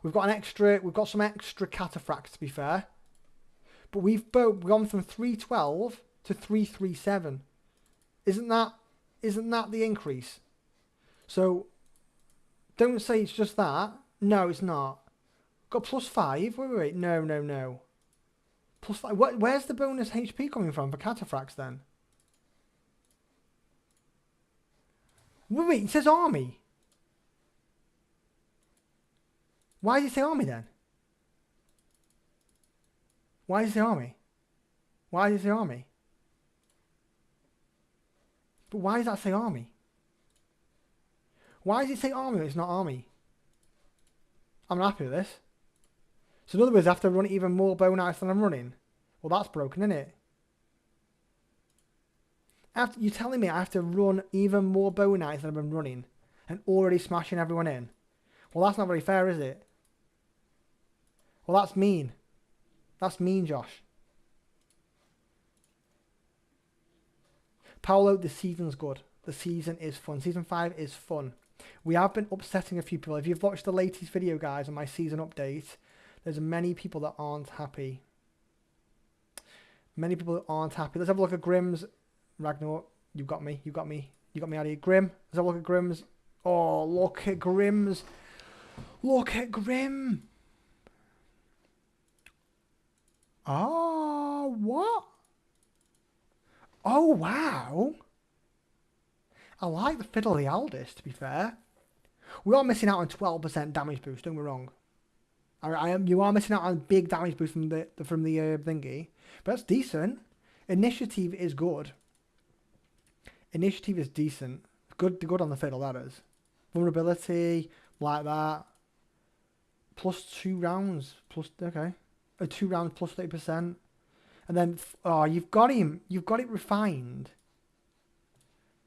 We've got some extra cataphracts to be fair. But we've gone from 312 to 337. Isn't that the increase? So don't say it's just that. No, it's not. Got plus 5. Wait. No. Plus 5. Where's the bonus HP coming from for cataphracts then? Wait, it says army. Why does it say army then? Why does it say army? Why does it say army? But why does that say army? Why does it say army when it's not army? I'm not happy with this. So in other words, I have to run even more bow knights than I'm running. Well, that's broken, isn't it? You're telling me I have to run even more bow knights than I've been running and already smashing everyone in? Well, that's not very fair, is it? Well, that's mean. That's mean, Josh. Paolo, the season's good. The season is fun. Season 5 is fun. We have been upsetting a few people. If you've watched the latest video, guys, on my season update, there's many people that aren't happy. Many people that aren't happy. Let's have a look at Grimm's. Ragnar, you got me out of here. Grim, let's have a look at Grimm's. Oh, look at Grimm's. Look at Grim. Oh, what? Oh, wow. I like the Fiddle the Eldest, to be fair. We are missing out on 12% damage boost, don't get me wrong. You are missing out on big damage boost from the thingy. But that's decent. Initiative is good. Initiative is decent. Good on the Fiddle, that is. Vulnerability, like that. Plus 2 rounds. Okay. 2 rounds plus 30%. And then, oh, you've got him. You've got it refined.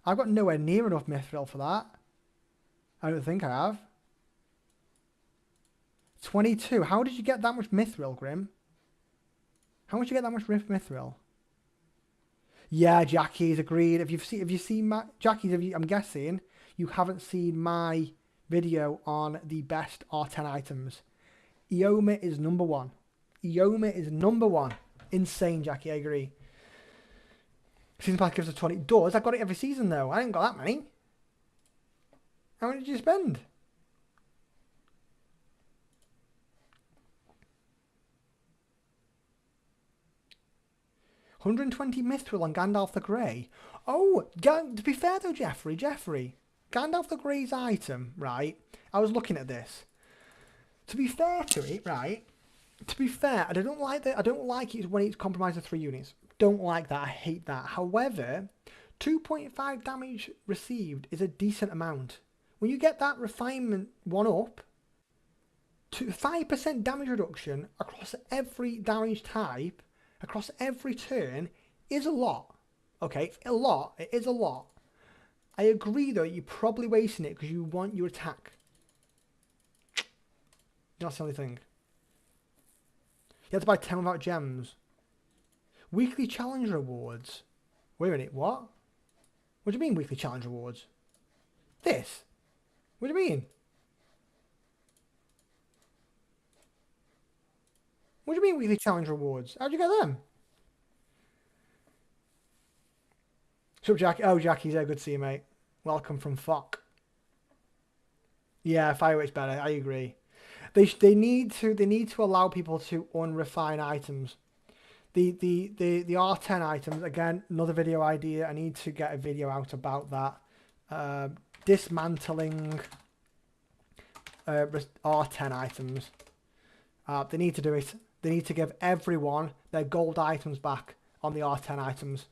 I've got nowhere near enough mithril for that. I don't think I have. 22. How did you get that much mithril, Grim? How much did you get that much mithril? Yeah, Jackie's agreed. If you've seen my Jackie's, I'm guessing you haven't seen my video on the best R10 items. Eoma is number 1. Eoma is number 1. Insane, Jackie. I agree. Season pass gives us 20. It does. I've got it every season though. I ain't got that many. How many did you spend? 120 Mithril on Gandalf the Grey. Oh, to be fair though, Jeffrey, Gandalf the Grey's item, right? I was looking at this. To be fair to it, right? To be fair, I don't like that. I don't like it when it's compromised to 3 units. Don't like that. I hate that. However, 2.5 damage received is a decent amount. When you get that refinement 1 up, to 5% damage reduction across every damage type, across every turn, is a lot. Okay, it's a lot. It is a lot. I agree though, you're probably wasting it because you want your attack. That's the only thing. You have to buy 10 without gems. Weekly challenge rewards. Wait a minute, what? What do you mean weekly challenge rewards? This? What do you mean? What do you mean weekly challenge rewards? How'd you get them? What's up, Jackie? Oh, Jackie's there. Good to see you, mate. Welcome from Fock. Yeah, fireworks better. I agree. They need to allow people to unrefine items. The R10 items, again, another video idea. I need to get a video out about that. Dismantling R10 items. They need to do it. They need to give everyone their gold items back on the R10 items.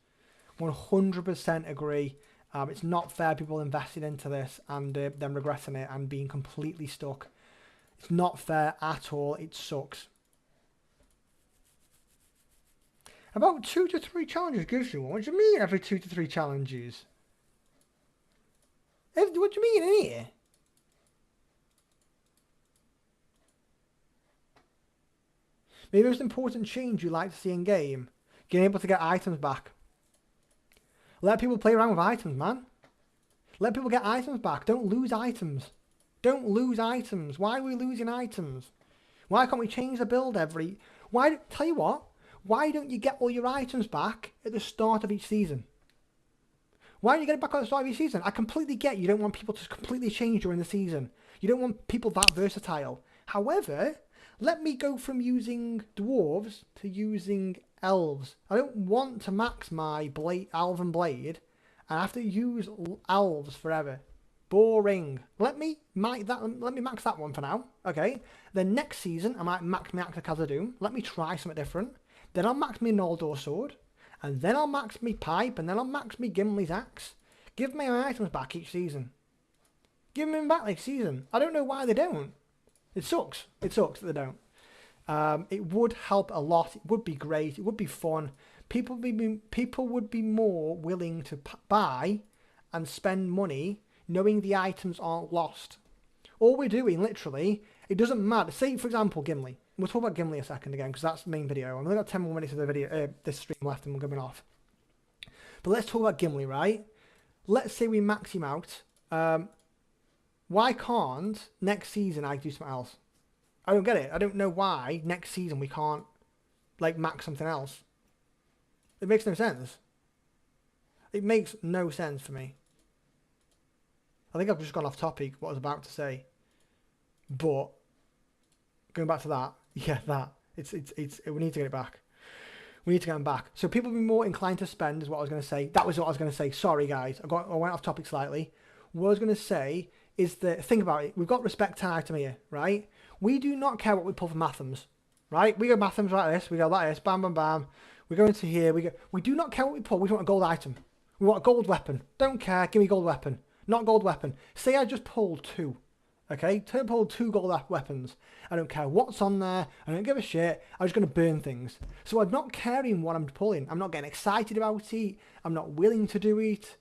100% agree. It's not fair people invested into this and then regretting it and being completely stuck. It's not fair at all. It sucks. About 2 to 3 challenges gives you one. What do you mean every 2 to 3 challenges? What do you mean in here? Maybe the most important change you like to see in game. Being able to get items back. Let people play around with items, man. Let people get items back. Don't lose items. Don't lose items. Why are we losing items? Why can't we change the build every... Tell you what. Why don't you get all your items back at the start of each season? Why don't you get it back at the start of each season? I completely get you don't want people to completely change during the season. You don't want people that versatile. However, let me go from using dwarves to using elves. I don't want to max my elven blade and I have to use elves forever. Boring. Let me max that one for now. Okay. Then next season I might max my Axe of Khazad-dûm. Let me try something different. Then I'll max my Noldor sword. And then I'll max my pipe. And then I'll max my Gimli's axe. Give me my items back each season. Give them back next season. I don't know why they don't. It sucks. It sucks that they don't. It would help a lot. It would be great. It would be fun. People would be more willing to buy and spend money knowing the items aren't lost. All we're doing, literally, it doesn't matter. Say, for example, Gimli. We'll talk about Gimli a second again, because that's the main video. I've only got 10 more minutes of the video, this stream left, and we're going off. But let's talk about Gimli, right? Let's say we max him out. Why can't next season I do something else? I don't get it. I don't know why next season we can't, like, max something else. It makes no sense. It makes no sense for me. I think I've just gone off topic what I was about to say. But going back to that, yeah, that we need to get it back. We need to get them back. So people will be more inclined to spend is what I was going to say. That was what I was going to say. Sorry guys, I went off topic slightly. What I was going to say is that, think about it. We've got respect 10 item here, right? We do not care what we pull from Mathams, right? We go Mathams like this. We go like this. Bam, bam, bam. We go into here. We do not care what we pull. We want a gold item. We want a gold weapon. Don't care. Give me gold weapon. Not gold weapon. Say I just pulled 2. Okay? Pulled 2 gold weapons. I don't care what's on there. I don't give a shit. I'm just going to burn things. So I'm not caring what I'm pulling. I'm not getting excited about it. I'm not willing to do it.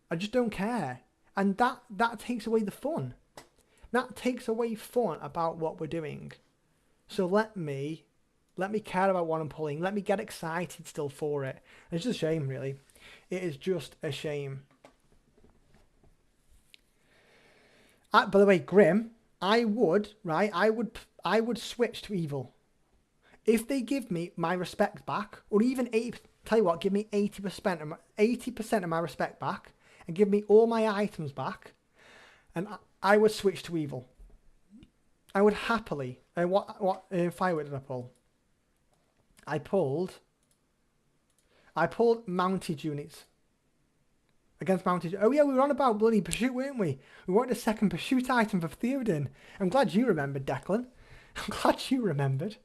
I just don't care. And that takes away the fun. That takes away fun about what we're doing. So let me care about what I'm pulling. Let me get excited still for it. And it's just a shame, really. It is just a shame. By the way, Grim, I would switch to evil. If they give me my respect back, or even tell you what, give me 80% of my respect back, and give me all my items back, and I would switch to evil. I would happily. What firework did I pull? I pulled I pulled mounted units. Against mounted... Oh yeah, we were on about bloody pursuit, weren't we? We wanted a second pursuit item for Theoden. I'm glad you remembered, Declan. I'm glad you remembered.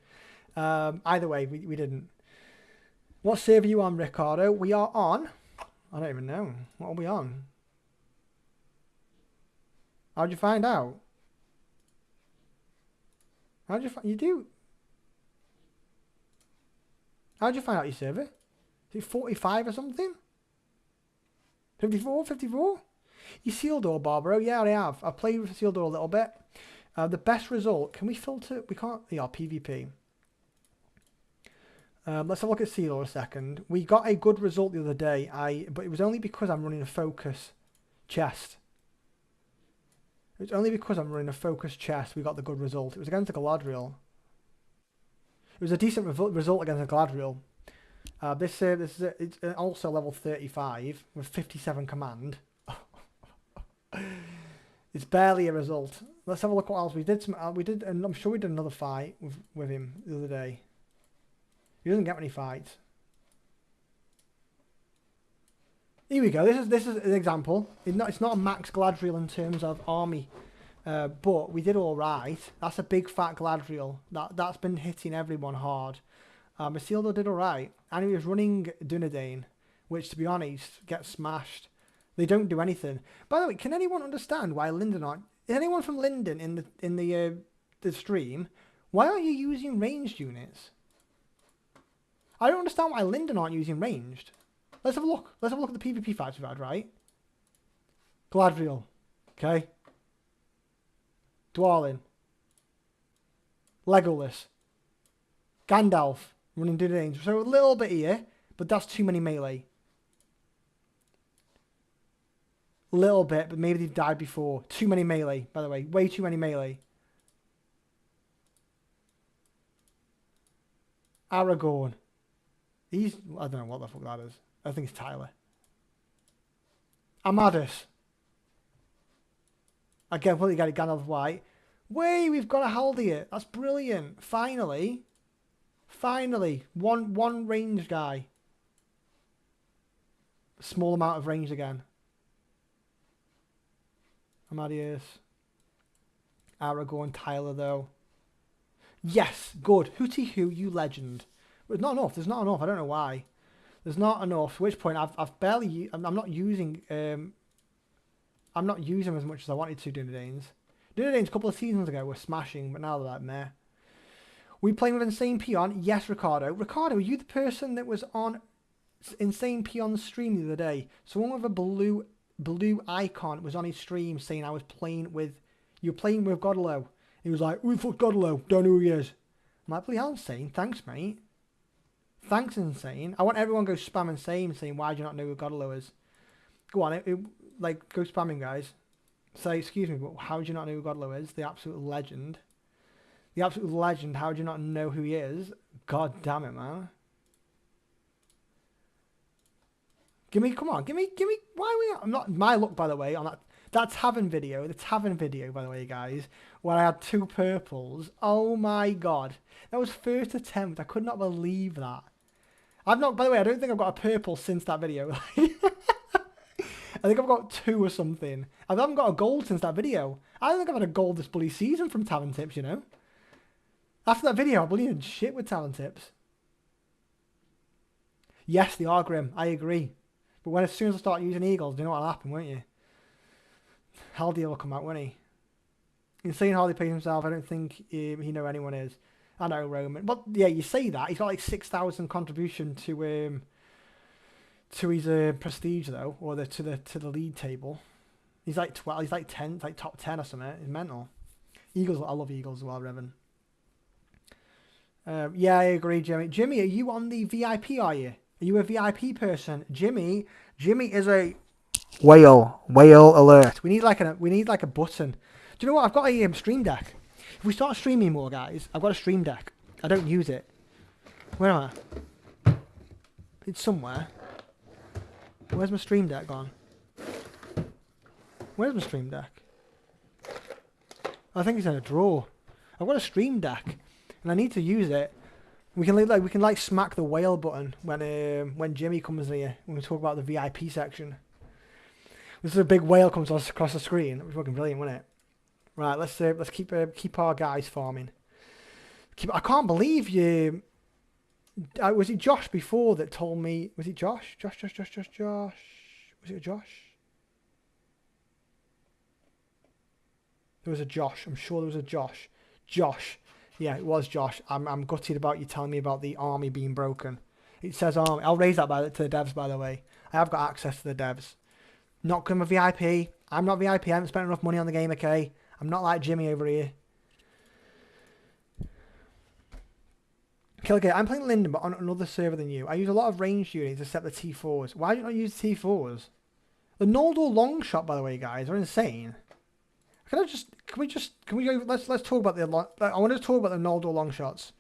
Either way, we didn't. What server are you on, Ricardo? We are on... I don't even know. What are we on? How'd you find out? How'd you find... You do... How'd you find out your server? Is it 45 or something? 54? 54? You sealed door, Barbaro? Yeah, I have. I've played with sealed door a little bit. The best result... Can we filter... We can't... Yeah, PvP. Let's have a look at Sealor a second. We got a good result the other day, but it was only because I'm running a focus chest. It's only because I'm running a focus chest we got the good result. It was against a Galadriel. It was a decent result against a Galadriel. It's also level 35 with 57 command. It's barely a result. Let's have a look what else we did. And I'm sure we did another fight with him the other day. He doesn't get many fights. Here we go. This is an example. It's not a max Galadriel in terms of army, but we did all right. That's a big fat Galadriel. That's been hitting everyone hard. Isildur did all right, and he was running Dunedain, which, to be honest, gets smashed. They don't do anything. By the way, can anyone understand why Linden aren't? Is anyone from Linden in the stream? Why aren't you using ranged units? I don't understand why Linden aren't using ranged. Let's have a look. Let's have a look at the PvP fights we've had, right? Galadriel. Okay. Dwalin. Legolas. Gandalf. Running Dunedain. So a little bit here, but that's too many melee. Little bit, but maybe they've died before. Too many melee, by the way. Way too many melee. Aragorn. I don't know what the fuck that is. I think it's Tyler. Amadis. Again, probably got a Gandalf White. Way, we've got a Haldir. That's brilliant. Finally. Finally. One range guy. Small amount of range again. Amadeus. Aragorn, Tyler though. Yes, good. Hooty hoo, you legend. But not enough. There's not enough. I don't know why. There's not enough. At which point I've barely. I'm not using. I'm not using them as much as I wanted to. Dunedains. Dunedains a couple of seasons ago were smashing, but now they're like meh. We playing with Insane Peon? Yes, Ricardo. Ricardo, are you the person that was on Insane Peon's stream the other day? Someone with a blue icon was on his stream saying I was playing with. You're playing with Godlow. He was like, "We fuck Godlow. Don't know who he is." I'm like, bloody hell, Insane. Thanks, mate. Thanks, Insane. I want everyone to go spam Insane saying, why do you not know who Godlow is? Go on, go spamming, guys. Say, excuse me, but how do you not know who Godlow is? The absolute legend. The absolute legend, how do you not know who he is? God damn it, man. Come on, give me, why are we, I'm not, my luck, by the way, on that tavern video, by the way, guys, where I had 2 purples. Oh my god. That was first attempt. I could not believe that. By the way, I don't think I've got a purple since that video. I think I've got 2 or something. I haven't got a gold since that video. I don't think I've had a gold this bloody season from Tavern Tips, you know. After that video, I bleeding shit with Tavern Tips. Yes, they are grim. I agree. But as soon as I start using eagles, you know what'll happen, won't you? Haldir will come out, won't he? Insane hardly pays himself. I don't think he know anyone is. I know Roman. But yeah, you say that. He's got like 6,000 contribution to his prestige though, or to the league table. He's like 12. He's like 10. Like top 10 or something. He's mental. Eagles. I love eagles as well, Revan. Yeah, I agree, Jimmy. Jimmy, are you on the VIP? Are you? Are you a VIP person? Jimmy is a whale alert. We need like a button. Do you know what? I've got a stream deck. If we start streaming more, guys, I've got a stream deck. I don't use it. Where am I? It's somewhere. Where's my stream deck gone? Where's my stream deck? I think it's in a drawer. I've got a stream deck, and I need to use it. We can like smack the whale button when Jimmy comes here when we talk about the VIP section. This is a big whale comes across the screen. It was fucking brilliant, wasn't it? Right, let's keep our guys farming. I can't believe you. Was it Josh before that told me? Was it Josh? Josh. Was it Josh? There was a Josh. I'm sure there was a Josh. Josh. Yeah, it was Josh. I'm gutted about you telling me about the army being broken. It says army. I'll raise that to the devs, by the way. I have got access to the devs. Not because I'm a VIP. I'm not VIP. I haven't spent enough money on the game, okay? I'm not like Jimmy over here. Okay, I'm playing Linden, but on another server than you. I use a lot of ranged units except the T4s. Why do you not use the T4s? The Noldor long shot, by the way, guys, are insane. Can we go? Let's talk about I want to talk about the Noldor long shots.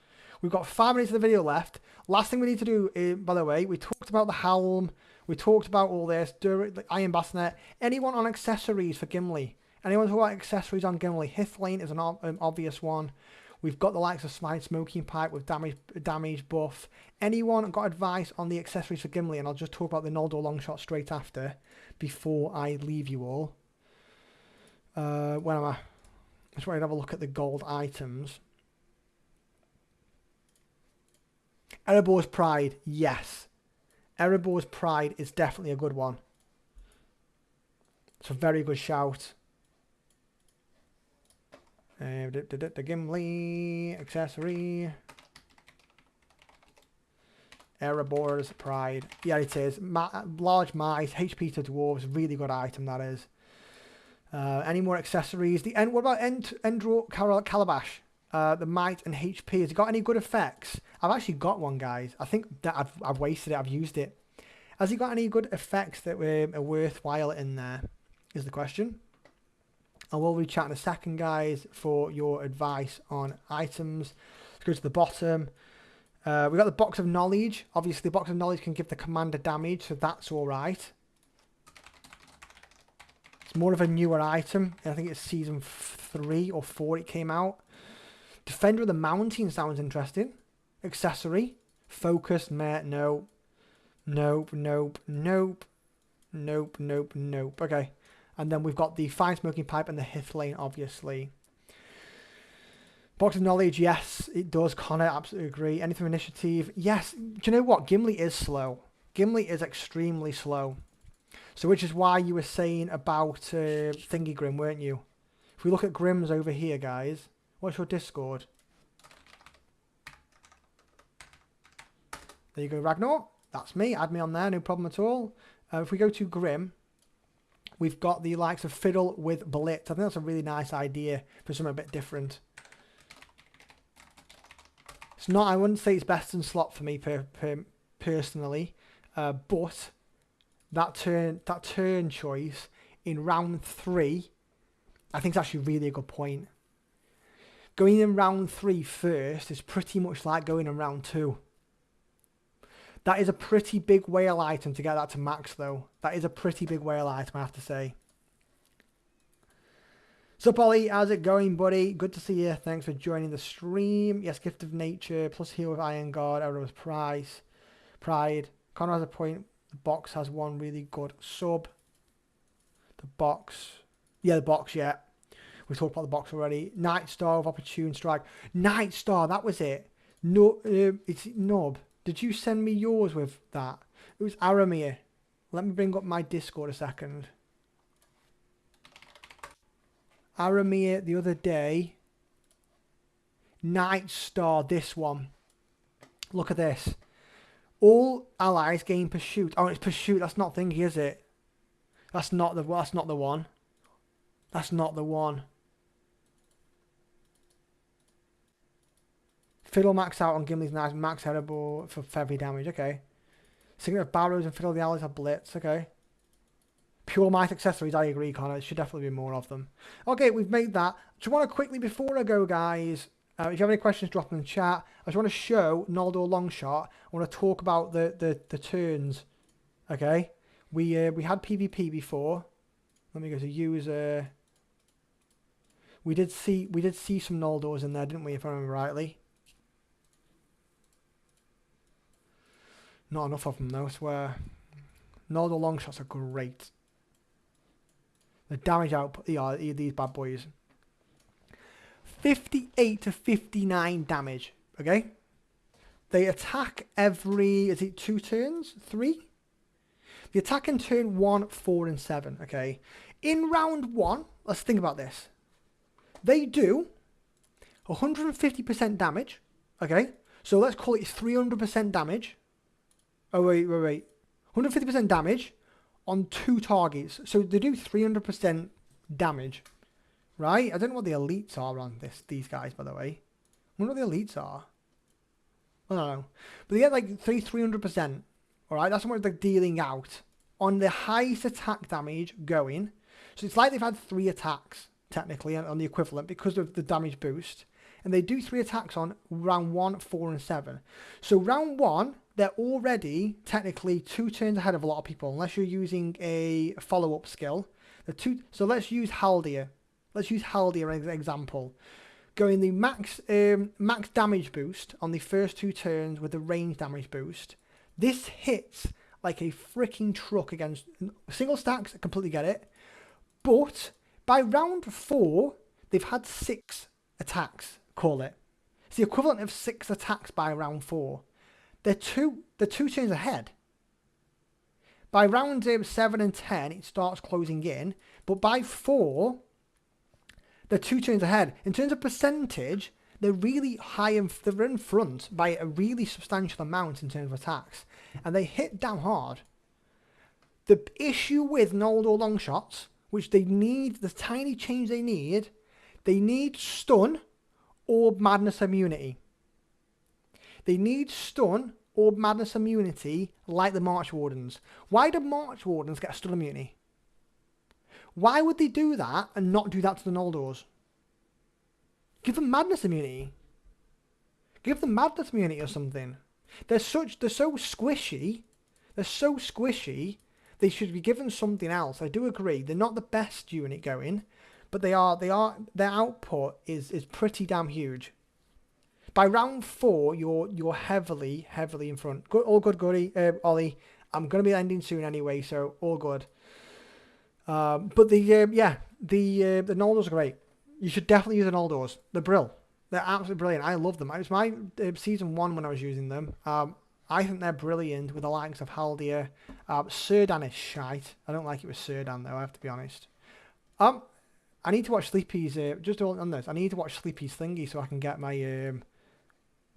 We've got 5 minutes of the video left. Last thing we need to do, by the way, we talked about the helm. We talked about all this. The Iron Bassinet. Anyone on accessories for Gimli? Anyone who got accessories on Gimli? Hithlane is an obvious one. We've got the likes of Smoking Pipe with damage buff. Anyone got advice on the accessories for Gimli? And I'll just talk about the Noldor long shot straight after, before I leave you all. Where am I? I just want to have a look at the gold items. Erebor's Pride, yes. Erebor's Pride is definitely a good one. It's a very good shout. The Gimli accessory. Erebor's Pride. Yeah, it is. Large mice, HP to dwarves, really good item that is. Any more accessories? What about Endro Calabash? The might and HP. Has it got any good effects? I've actually got one, guys. I think that I've wasted it. I've used it. Has it got any good effects that are worthwhile in there? Is the question. I will reach out in a second, guys, for your advice on items. Let's go to the bottom. We got the Box of Knowledge. Obviously, the Box of Knowledge can give the commander damage, so that's all right. It's more of a newer item. I think it's season 3 or 4 it came out. Defender of the Mountain sounds interesting. Accessory. Focus, meh, no. Nope. Okay. And then we've got the Fine Smoking Pipe and the Hithlane, obviously. Box of Knowledge, yes, it does. Connor, absolutely agree. Anything initiative? Yes. Do you know what? Gimli is slow. Gimli is extremely slow. So which is why you were saying about Thingy Grim, weren't you? If we look at Grims over here, guys. What's your Discord? There you go, Ragnar. That's me. Add me on there, no problem at all. If we go to Grim, we've got the likes of Fiddle with Blitz. I think that's a really nice idea for something a bit different. It's not, I wouldn't say it's best in slot for me personally, but that turn choice in round 3, I think it's actually really a good point. Going in round 3 first is pretty much like going in round 2. That is a pretty big whale item to get that to max, though. That is a pretty big whale item, I have to say. So, Polly, how's it going, buddy? Good to see you. Thanks for joining the stream. Yes, Gift of Nature, plus heal with Iron Guard, Arrow's Pride. Connor has a point. The box has one really good sub. The box. Yeah, the box, yeah. We talked about the box already. Night Star of Opportune Strike. Night Star, that was it. No, it's Nub. Did you send me yours with that? It was Aramir. Let me bring up my Discord a second. Aramir the other day. Night Star, this one. Look at this. All allies gain pursuit. Oh, it's pursuit. That's not thingy, is it? That's not the one. That's not the one. Fiddle max out on Gimli's nice. Max edible for heavy damage. Okay. Signet of Barrows and Fiddle the allies have blitz. Okay. Pure might accessories. I agree, Connor. There should definitely be more of them. Okay, we've made that. Do you want to quickly, before I go, guys, if you have any questions, drop them in the chat. I just want to show Noldor Longshot. I want to talk about the turns. Okay. We had PvP before. Let me go to user. We did see some Noldors in there, didn't we? If I remember rightly. Not enough of them though, I swear. Noldor long shots are great. The damage output, yeah, these bad boys. 58 to 59 damage, okay? They attack every, is it 2 turns? 3? They attack in turn 1, 4 and 7, okay? In round 1, let's think about this. They do 150% damage, okay? So let's call it 300% damage. Oh, wait. 150% damage on 2 targets. So they do 300% damage, right? I don't know what the elites are on these guys, by the way. I wonder what the elites are. I don't know. But they get like 300%. Alright, that's what they're dealing out. On the highest attack damage going. So it's like they've had 3 attacks, technically, on the equivalent, because of the damage boost. And they do 3 attacks on round 1, 4 and 7. So round 1, they're already technically 2 turns ahead of a lot of people, unless you're using a follow-up skill. So let's use Haldir. Let's use Haldir as an example. Going the max damage boost on the first 2 turns with the range damage boost. This hits like a freaking truck against single stacks. I completely get it. But by round 4, they've had 6 attacks, call it. It's the equivalent of 6 attacks by round 4. They're 2 turns ahead. By round 7 and 10, it starts closing in. But by 4, they're 2 turns ahead. In terms of percentage, they're really high, they're in front by a really substantial amount in terms of attacks. And they hit damn hard. The issue with Noldor long shots, which they need, the tiny change they need stun or madness immunity. They need stun or madness immunity like the March Wardens. Why do March Wardens get stun immunity? Why would they do that and not do that to the Noldors? Give them madness immunity. Give them madness immunity or something. They're so squishy. They're so squishy. They should be given something else. I do agree. They're not the best unit going, but their output is pretty damn huge. By round 4, you're heavily in front. Good, all good, Goody, Ollie. I'm gonna be ending soon anyway, so all good. But the Noldors are great. You should definitely use the Noldors. They're brilliant. They're absolutely brilliant. I love them. It was my season 1 when I was using them. I think they're brilliant with the likes of Haldir. Sirdan is shite. I don't like it with Sirdan though, I have to be honest. I need to watch Sleepy's, just on this, I need to watch Sleepy's thingy so I can get my,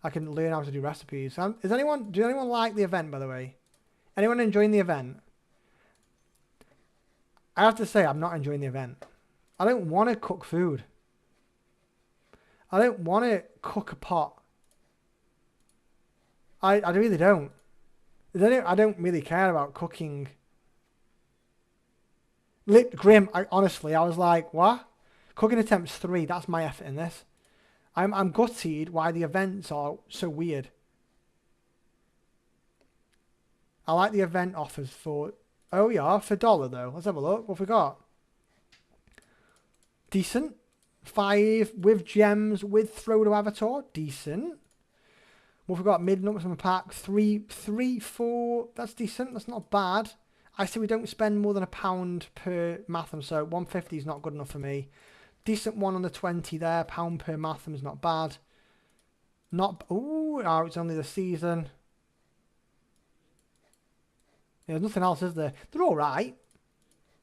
I can learn how to do recipes. Does anyone like the event, by the way? Anyone enjoying the event? I have to say, I'm not enjoying the event. I don't want to cook food. I don't want to cook a pot. I really don't. I don't really care about cooking. Grim, honestly, I was like, what? Cooking attempts 3, that's my effort in this. I'm gutted why the events are so weird. I like the event offers for... Oh yeah, for $1 though. Let's have a look. What have we got? Decent. 5 with gems with throw to avatar. Decent. What have we got? Mid numbers from a pack. 3, 4. That's decent. That's not bad. I say we don't spend more than £1 per Matham, so 150 is not good enough for me. Decent one on the 20 there. £1 per Matham is not bad. Ooh, it's only the season. Yeah, there's nothing else, is there? They're all right.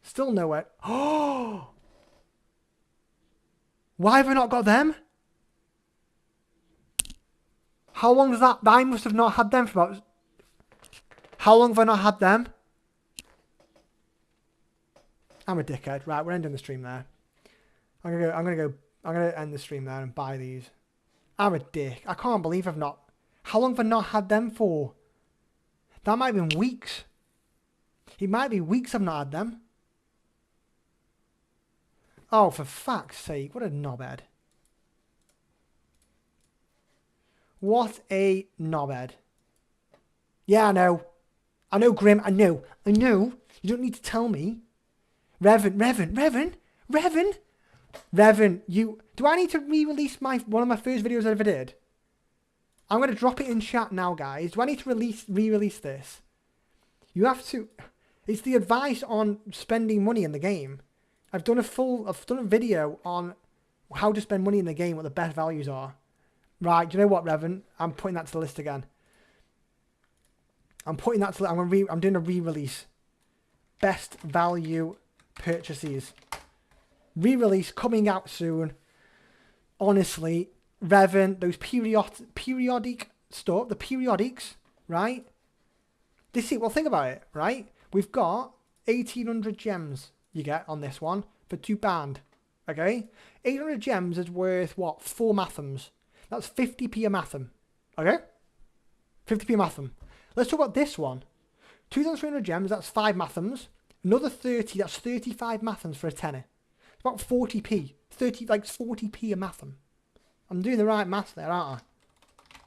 Still nowhere. Oh! Why have I not got them? How long is that? I must have not had them for about... How long have I not had them? I'm a dickhead. Right, we're ending the stream there. I'm gonna end the stream there and buy these. I'm a dick. I can't believe I've not... How long have I not had them for? That might have been weeks. It might be weeks I've not had them. Oh, for fuck's sake. What a knobhead. What a knobhead. Yeah, I know. I know, Grim. I know. You don't need to tell me. Revan, you... Do I need to re-release one of my first videos I ever did? I'm going to drop it in chat now, guys. Do I need to re-release this? You have to. It's the advice on spending money in the game. I've done a video on how to spend money in the game, what the best values are. Right, do you know what, Revan? I'm putting that to the list again. I'm doing a re-release. Best value purchases. Re-release coming out soon. Honestly, Revan, those periodic stuff, the periodics, right? Well, think about it, right? We've got 1,800 gems you get on this one for 2 band, okay? 800 gems is worth, what, 4 mathams. That's 50p a matham, okay? 50p a matham. Let's talk about this one. 2,300 gems, that's 5 mathams. Another 30, that's 35 mathams for a tenner. It's about 40p. 40p a matham. I'm doing the right maths there, aren't I?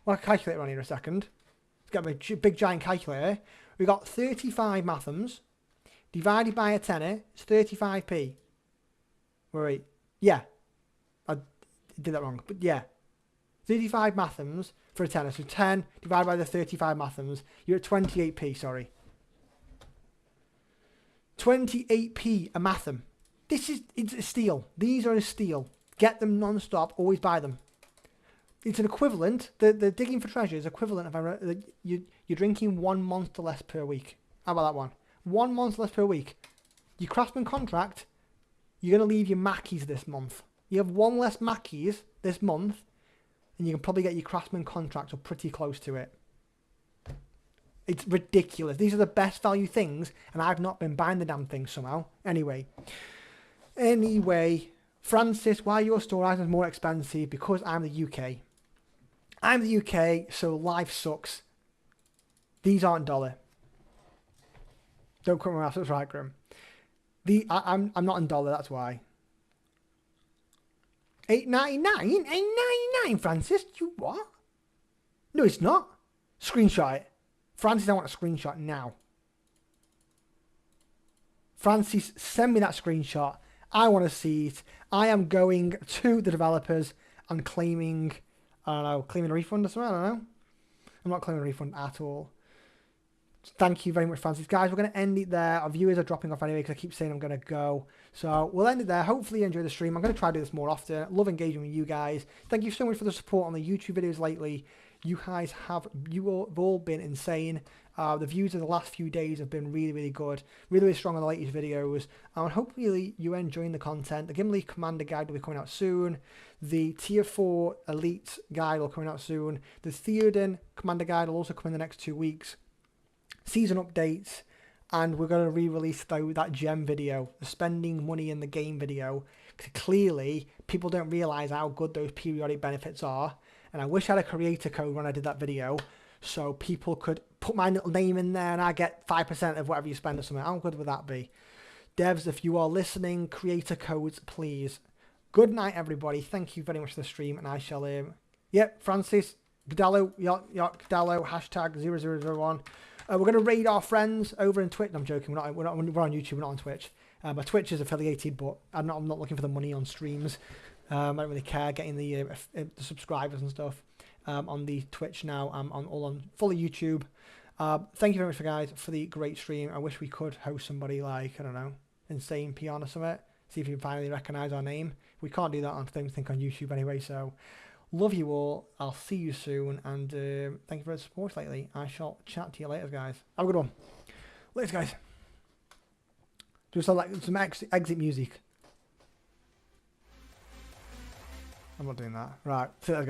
Well, I'll calculate on here a second. Let's get my big giant calculator. We've got 35 mathams divided by a tenner. It's 35p. Wait. Yeah. I did that wrong. But yeah. 35 mathams for a tenner. So 10 divided by the 35 mathams. You're at 28p, sorry. 28p a matham. It's a steal. These are a steal. Get them non-stop. Always buy them. It's an equivalent. The digging for treasure is equivalent of you're drinking 1 monster less per week. How about that one? 1 monster less per week. Your craftsman contract, you're going to leave your Mackies this month. You have 1 less Mackies this month, and you can probably get your craftsman contract or pretty close to it. It's ridiculous. These are the best value things, and I've not been buying the damn things somehow. Anyway, Francis, why are your store items more expensive? Because I'm the UK. I'm the UK, so life sucks. These aren't dollar. Don't quote my maths, that's right, Grim. I'm not in dollar, that's why. $8.99? $8.99, Francis? You what? No, it's not. Screenshot it. Francis, I want a screenshot now. Francis, send me that screenshot. I want to see it. I am going to the developers and claiming a refund or something. I don't know. I'm not claiming a refund at all. Thank you very much, Francis. Guys, we're going to end it there. Our viewers are dropping off anyway because I keep saying I'm going to go. So we'll end it there. Hopefully you enjoy the stream. I'm going to try to do this more often. Love engaging with you guys. Thank you so much for the support on the YouTube videos lately. You guys have all been insane. The views of the last few days have been really, really good. Really, really strong on the latest videos. And hopefully you're enjoying the content. The Gimli Commander Guide will be coming out soon. The Tier 4 Elite Guide will be coming out soon. The Theoden Commander Guide will also come in the next 2 weeks. Season updates. And we're going to re-release that gem video. The spending money in the game video. Because clearly, people don't realise how good those periodic benefits are. And I wish I had a creator code when I did that video. So people could put my little name in there and I get 5% of whatever you spend or something. How good would that be? Devs, if you are listening, creator codes, please. Good night, everybody. Thank you very much for the stream. And I shall, Francis, Gadallo, Gadallo, hashtag 0001. We're going to raid our friends over in Twitch. No, I'm joking. We're on YouTube. We're not on Twitch. My Twitch is affiliated, but I'm not looking for the money on streams. I don't really care getting the subscribers and stuff on the Twitch now. I'm on fully YouTube. Thank you very much, guys, for the great stream. I wish we could host somebody like, I don't know, Insane Pion or something. See if you can finally recognise our name. We can't do that on YouTube anyway. So love you all. I'll see you soon. And thank you for the support lately. I shall chat to you later, guys. Have a good one. Later, guys. Do some exit music. I'm not doing that. Right. See you later, guys.